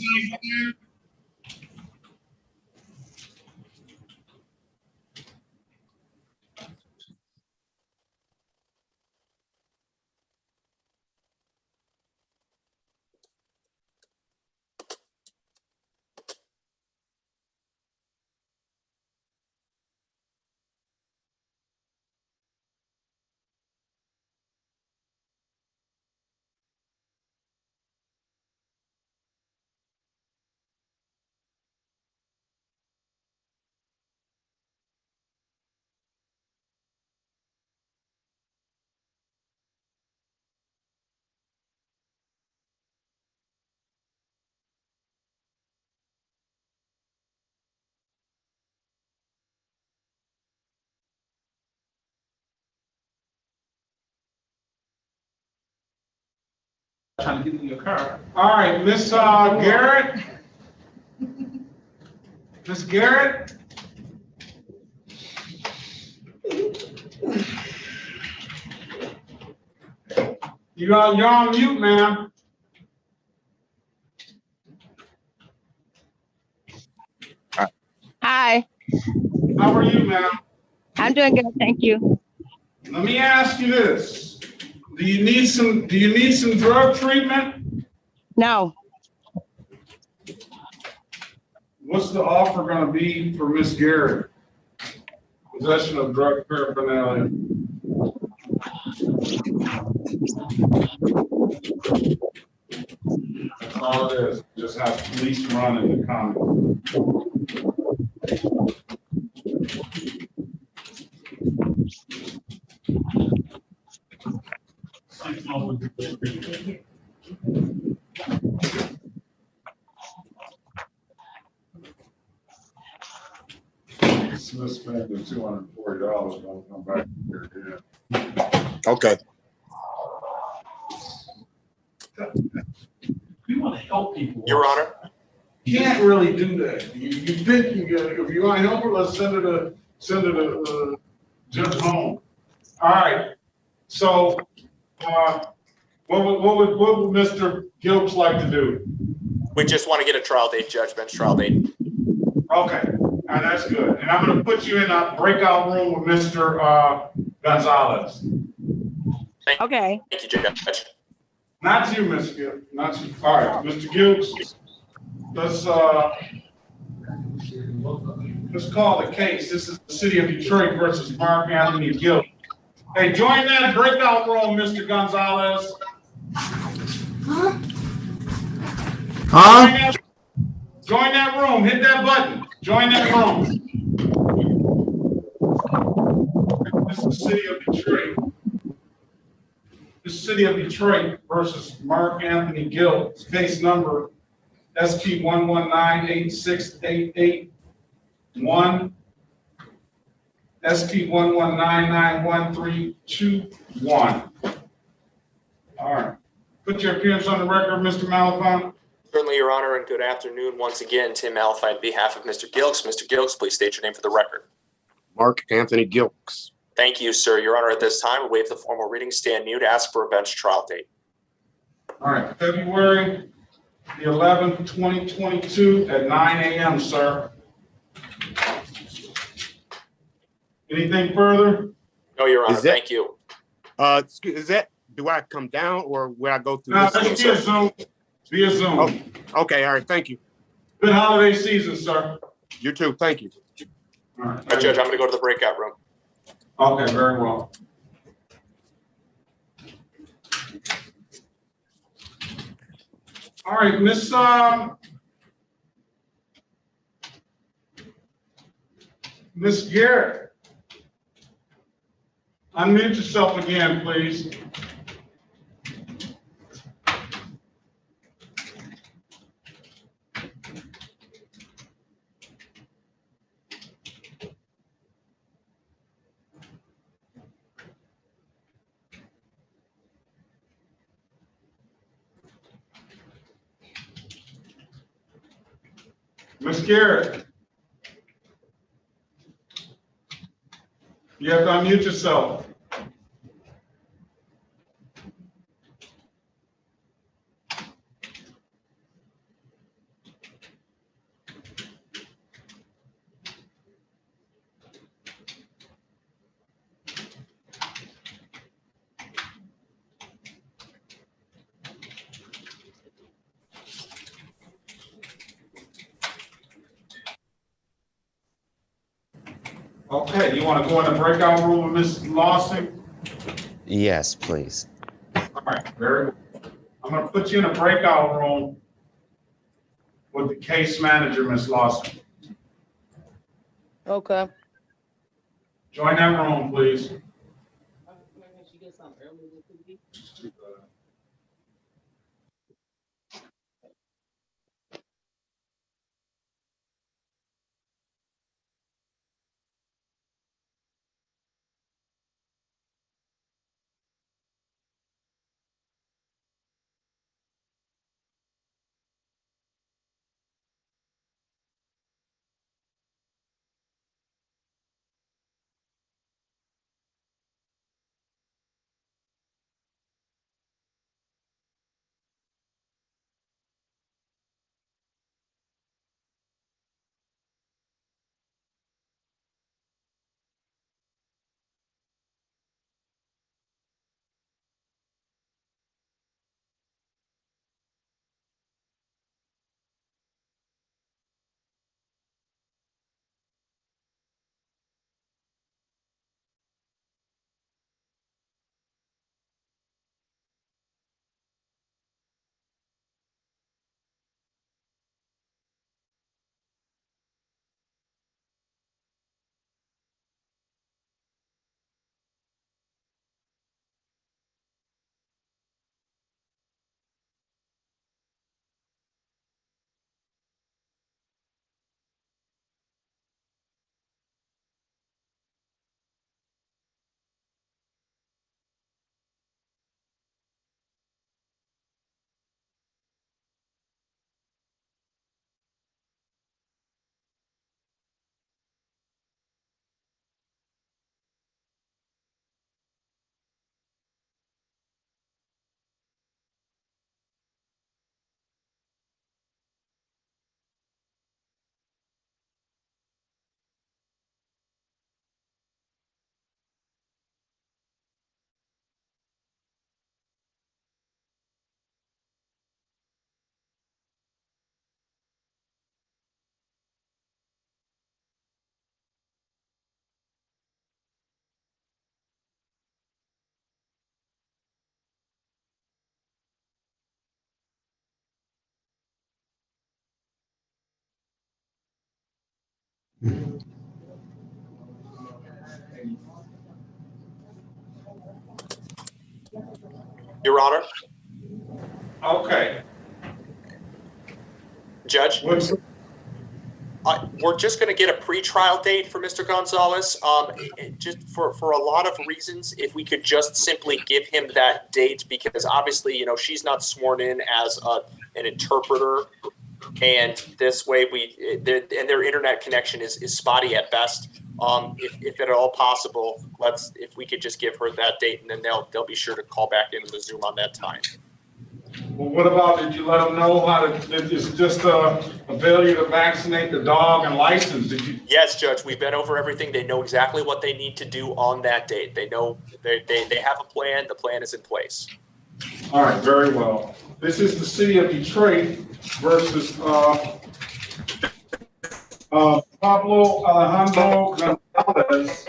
Trying to get in your car. All right, Miss Garrett. Miss Garrett. You're on mute, ma'am. Hi. How are you, ma'am? I'm doing good, thank you. Let me ask you this. Do you need some drug treatment? No. What's the offer gonna be for Miss Garrett? Possession of drug paraphernalia. That's all it is. Just have police run in the comment. Suspect the $240 won't come back here. Okay. We want to help people. Your Honor. You can't really do that. You think you get it. If you want to help her, let's send her to Judge Home. All right. So, what would Mr. Gilbs like to do? We just want to get a trial date, Judge, bench trial date. Okay, that's good. And I'm going to put you in a breakout room with Mr. Gonzalez. Okay. Thank you, Judge. Not you, Mr. Gilbs. Not you. All right, Mr. Gilbs. Let's call the case. This is the city of Detroit versus Mark Anthony Gilbs. Hey, join that breakout room, Mr. Gonzalez. Huh? Join that room. Hit that button. Join that room. This is the city of Detroit. This is the city of Detroit versus Mark Anthony Gilbs. Case number SP 1198688-1, SP 1199131. All right. Put your appearance on the record, Mr. Malafont. Certainly, Your Honor, and good afternoon once again. Tim Malafide on behalf of Mr. Gilks. Mr. Gilks, please state your name for the record. Mark Anthony Gilks. Thank you, sir. Your Honor, at this time, we'll waive the formal reading, stand mute, ask for a bench trial date. All right, February the 11th, 2022 at 9 a.m., sir. Anything further? No, Your Honor, Is that- thank you. Is that, do I come down or will I go through No, this? that's via Zoom. Via Zoom. Oh, okay, all right, thank you. Good holiday season, sir. You too, thank you. All right. Judge, I'm going to go to the breakout room. Okay, very well. All right, Miss Garrett. Unmute yourself again, please. Miss Garrett. You have to unmute yourself. Okay, you want to go in the breakout room with Ms. Lawson? Yes, please. All right, very good. I'm going to put you in a breakout room with the case manager, Ms. Lawson. Okay. Join that room, please. Your Honor, Okay. Judge, What's, we're just going to get a pretrial date for Mr. Gonzalez. Just for a lot of reasons, if we could just simply give him that date, because obviously, you know, she's not sworn in as an interpreter, and this way their internet connection is spotty at best. If at all possible, if we could just give her that date, and then they'll be sure to call back into the Zoom on that time. well, what about, did you let them know how to, it's just a failure to vaccinate the dog and license? Did you? Yes, Judge, we've been over everything. They know exactly what they need to do on that date. They know they have a plan. The plan is in place. All right, very well. This is the city of Detroit versus Pablo Alejandro Gonzalez,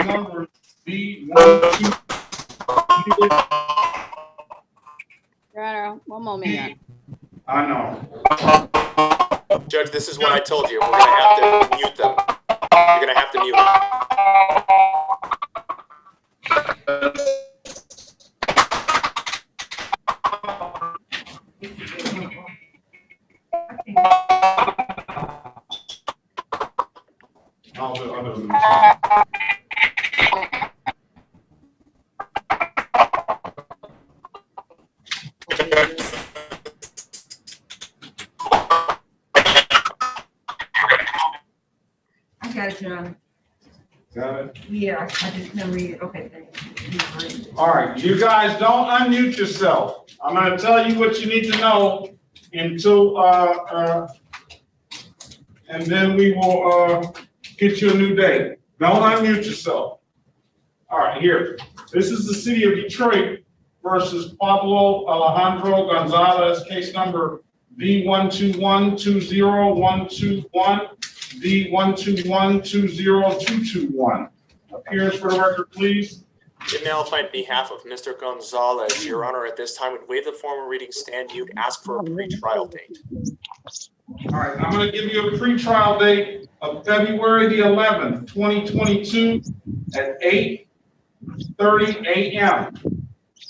number B12. Your Honor, one moment here. I know. Judge, this is what I told you. We're going to have to mute them. You're going to have to mute them. I got it, Your Honor. Got it? Yeah, I just couldn't read it. Okay, thank you. All right, you guys don't unmute yourself. I'm gonna tell you what you need to know until, and then we will, get you a new date. Don't unmute yourself. All right, here. This is the city of Detroit versus Pablo Alejandro Gonzalez, case number B121-20121, B121-20221. Appearance for the record, please. Jim Malafide, on behalf of Mr. Gonzalez, Your Honor, at this time would waive the formal reading, stand mute, ask for a pretrial date. All right, I'm gonna give you a pretrial date of February the 11th, 2022 at 8:30 a.m.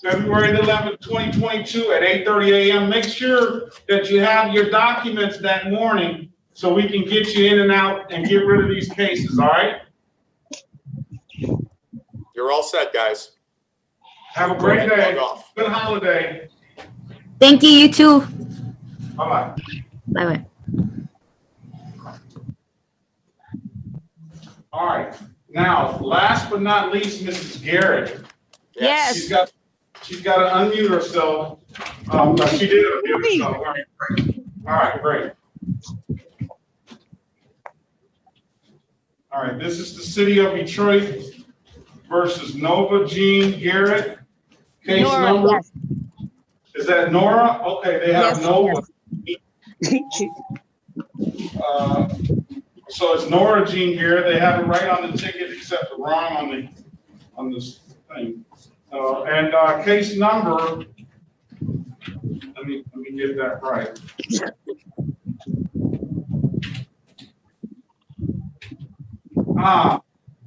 February the 11th, 2022 at 8:30 a.m. Make sure that you have your documents that morning so we can get you in and out and get rid of these cases, all right? You're all set, guys. Have a great day. Good holiday. Thank you, you too. Bye-bye. Bye-bye. All right, now, last but not least, Mrs. Garrett. Yes. She's got to unmute herself. She did unmute herself. All right, great. All right, great. All right, this is the city of Detroit versus Nova Jean Garrett. Case Nora, number. yes. Is that Nora? Okay, they have Yes, Nova. So it's Nora Jean Garrett. They have it right on the ticket, except the wrong on this thing. And case number. Let me get that right.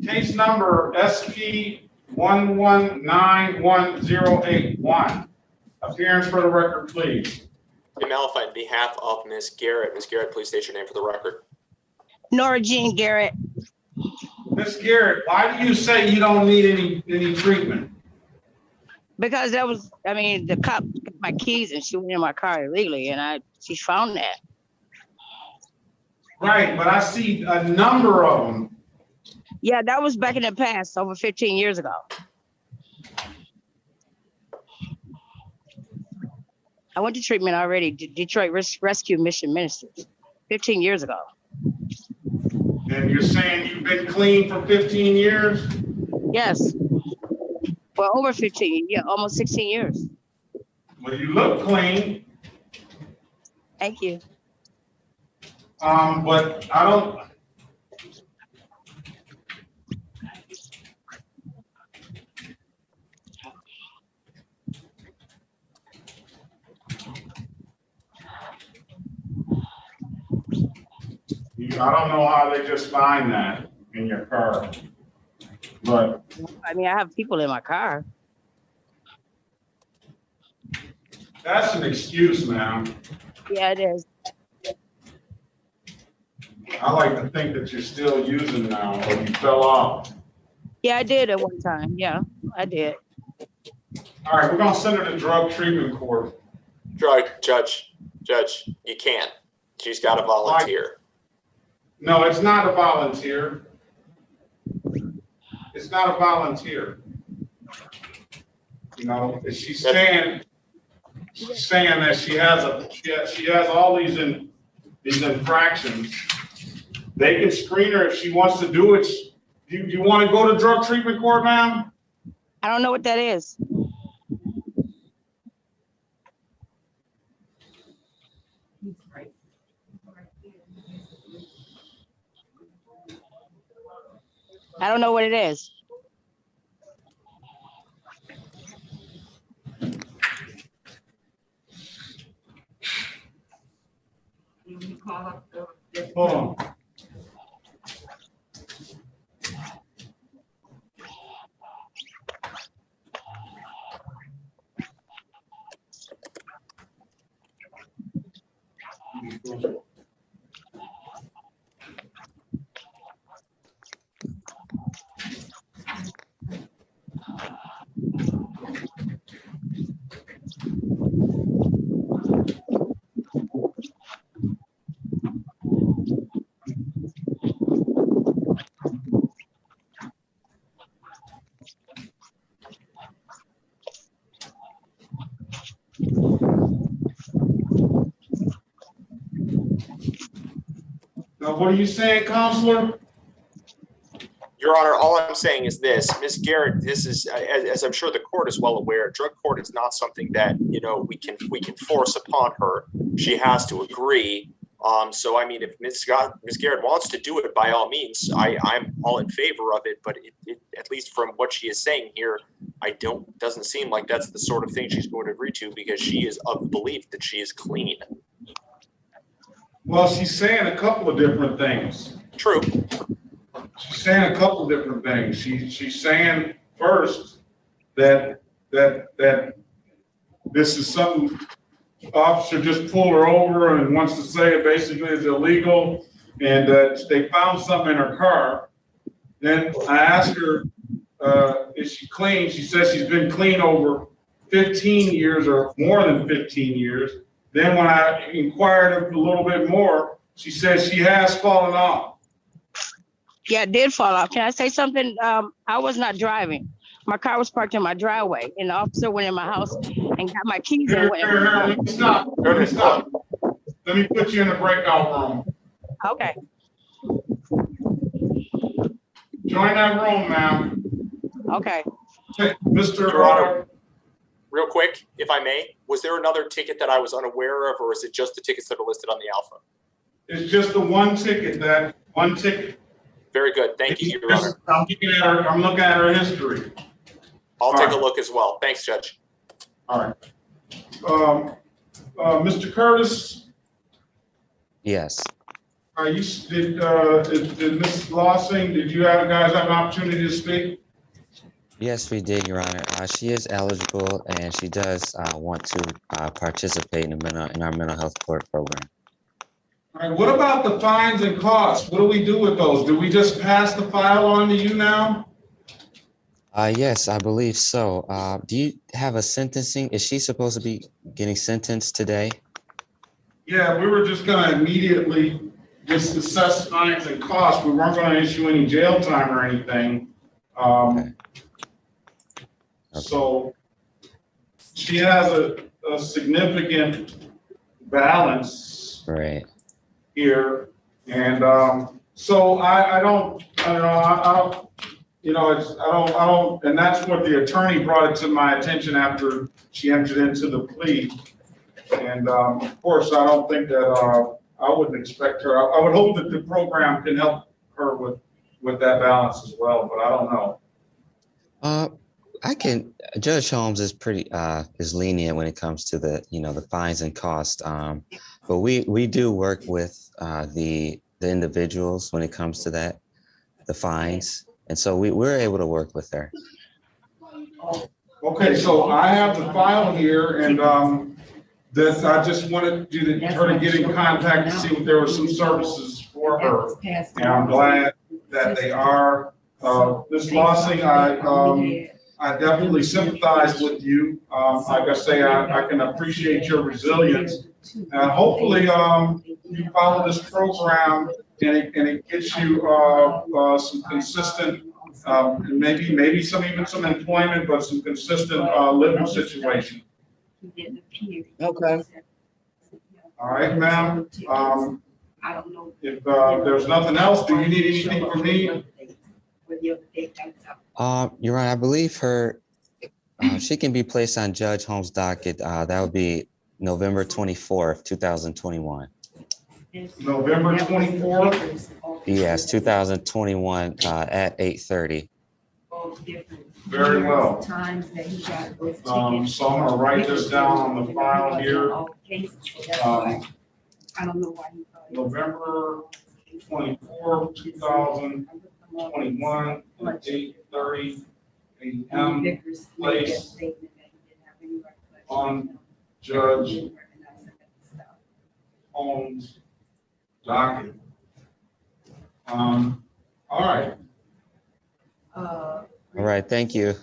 Case number SP1191081. Appearance for the record, please. Jim Malafide, on behalf of Ms. Garrett. Ms. Garrett, please state your name for the record. Nora Jean Garrett. Ms. Garrett, why do you say you don't need any treatment? Because that was, I mean, the cop took my keys and she went in my car illegally and she found that. Right, but I see a number of them. Yeah, that was back in the past, over 15 years ago. I went to treatment already, Detroit Rescue Mission Ministries, 15 years ago. And you're saying you've been clean for 15 years? Yes. Well, over 15, yeah, almost 16 years. Well, you look clean. Thank you. But I don't. You I don't know how they just find that in your car, but I mean, I have people in my car. that's an excuse, man. Yeah, it is. I like to think that you're still using now, or you fell off. Yeah, I did at one time. Yeah, I did. All right, we're gonna send her to drug treatment court. Judge, you can't. She's got to volunteer. No, it's not a volunteer. It's not a volunteer. You know, she's saying that she has all these infractions. They can screen her if she wants to do it. Do you want to go to drug treatment court, ma'am? I don't know what that is. I don't know what it is. Hold on. Now, what are you saying, counselor? Your Honor, all I'm saying is this, Ms. Garrett, this is, as I'm sure the court is well aware, drug court is not something that, you know, we can force upon her. She has to agree. So, I mean, if Ms. Garrett wants to do it, by all means, I'm all in favor of it. But at least from what she is saying here, doesn't seem like that's the sort of thing she's going to agree to, because she is of the belief that she is clean. Well, she's saying a couple of different things. True. She's saying a couple of different things. She's saying first that this is something officer just pulled her over and wants to say it basically is illegal, and that they found something in her car. Then I asked her, is she clean? She says she's been clean over 15 years or more than 15 years. Then when I inquired a little bit more, she says she has fallen off. Yeah, it did fall off. Can I say something? I was not driving. My car was parked in my driveway, and the officer went in my house and got my keys and went in my car. Let me stop. Let me stop. Let me put you in the breakout room. Okay. Join that room, ma'am. Okay. Mr. Your Honor, real quick, if I may, was there another ticket that I was unaware of, or is it just the tickets that are listed on the Alpha? It's just the one ticket, Very good. Thank you, Your Honor. I'm looking at her history. I'll take a look as well. Thanks, Judge. All right. Mr. Curtis, Yes. did Mrs. Lossing, did you guys have an opportunity to speak? Yes, we did, Your Honor. She is eligible and she does want to participate in our mental health court program. All right, what about the fines and costs? What do we do with those? Do we just pass the file on to you now? Yes, I believe so. Do you have a sentencing? Is she supposed to be getting sentenced today? Yeah, we were just gonna immediately just assess fines and costs. We weren't gonna issue any jail time or anything. Okay. So she has a significant balance here, and so I don't, and that's what the attorney brought it to my attention after she entered into the plea. And of course, I don't think that I wouldn't expect her. I would hope that the program can help her with that balance as well, but I don't know. Judge Holmes is pretty is lenient when it comes to the fines and costs. But we do work with the the individuals when it comes to that, the fines. And so we're able to work with her. Okay, so I have the file here, and that I just wanted her to get in contact to see if there were some services for her. And I'm glad that they are. Ms. Lossing, I definitely sympathize with you. Like I say, I can appreciate your resilience. And hopefully, you follow this program and it gets you some consistent, maybe even some employment, but some consistent living situation. Okay. All right, ma'am. If there's nothing else, do you need anything from me? Your Honor, I believe her, she can be placed on Judge Holmes' docket. That would be November 24th, 2021. November 24th? Yes, 2021 at 8:30. Very well. So I'm gonna write this down on the file here. November 24th, 2021 at 8:30 a.m. place on Judge Holmes' docket. All right. All right, thank you.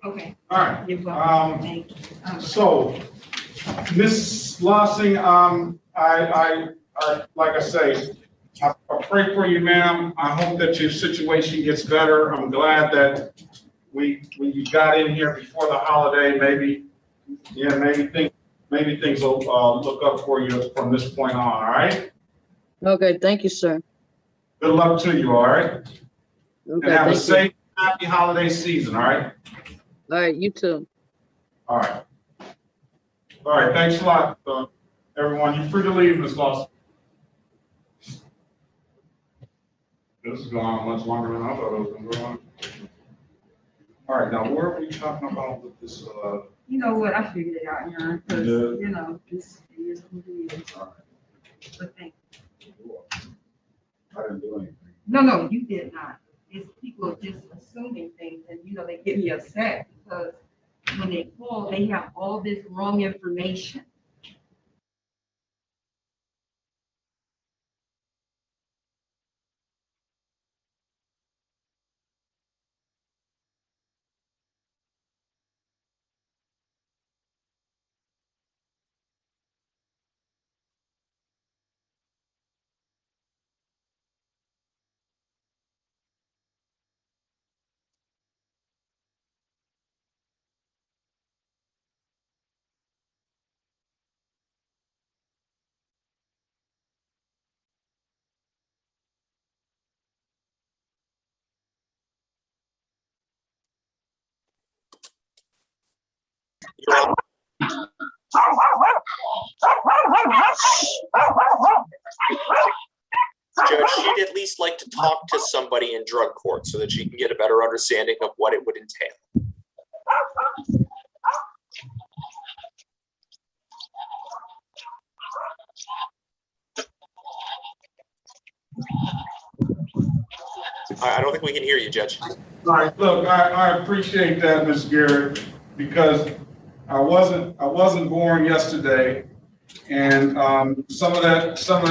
Okay. All right. So, Ms. Lossing, I like I say, I pray for you, ma'am. I hope that your situation gets better. I'm glad that you got in here before the holiday. Maybe things will look up for you from this point on. All right. Okay, thank you, sir. Good luck to you. All right. Okay, And have a thank safe, happy holiday season. All right. All right, you too. All right. All right. Thanks a lot, everyone. You're free to leave, Ms. Lawson. This is going on much longer than I thought it was going to go on. All right. Now, where are we talking about with this? You know what? I figured it out, Aaron, because, you know, this is what it is. All right. But thank you. I didn't do anything. No, you did not. It's people just assuming things, and, you know, they get me upset because when they call, they have all this wrong information. Judge, she'd at least like to talk to somebody in drug court so that she can get a better understanding of what it would entail. I don't think we can hear you, Judge. All right, look, I appreciate that, Ms. Garrett, because I wasn't born yesterday, and some of that stuff,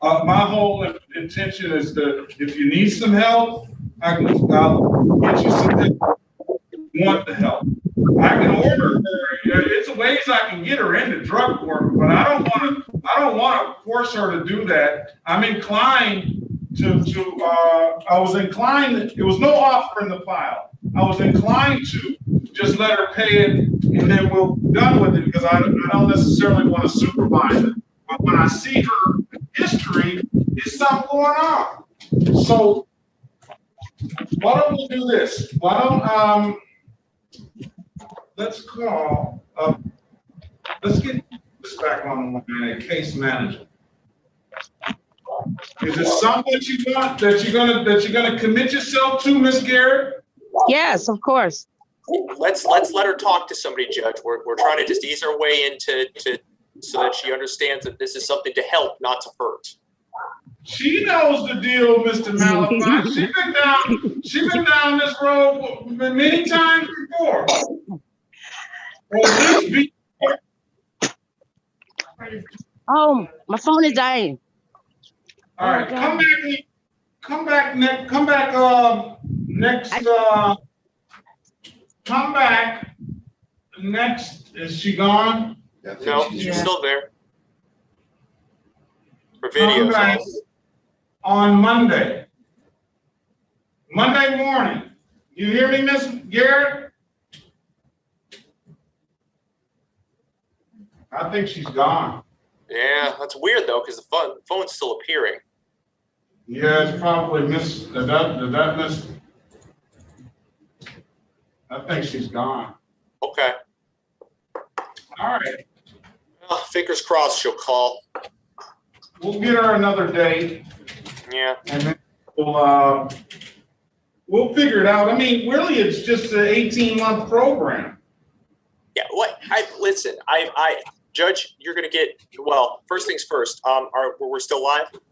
my whole intention is that if you need some help, I'll get you some help. Want the help? I can order her. It's ways I can get her into drug court, but I don't want to force her to do that. I'm inclined I was inclined, it was no offer in the file. I was inclined to just let her pay it and then we'll be done with it because I don't necessarily want to supervise it. But when I see her history, there's something going on. So why don't we do this? Why don't, let's call, let's get this back on the line, a case manager. Is it something that you're gonna commit yourself to, Ms. Garrett? Yes, of course. Let's let her talk to somebody, Judge. We're trying to just ease our way into so that she understands that this is something to help, not to hurt. She knows the deal, Mr. Malachi. She's been down this road many times before. Or at least be. Oh, my phone is dying. All right, come back next. Is she gone? No, she's still there. For Come videos. back on Monday morning. You hear me, Miss Garrett? I think she's gone. Yeah, that's weird though, because the phone's still appearing. Yeah, it's probably miss. Did that miss? I think she's gone. Okay. All right. Well, fingers crossed she'll call. We'll get her another date. Yeah. And then we'll figure it out. I mean, really, it's just an 18-month program. Yeah. Listen. Judge, you're gonna get. Well, first things first. We're still live.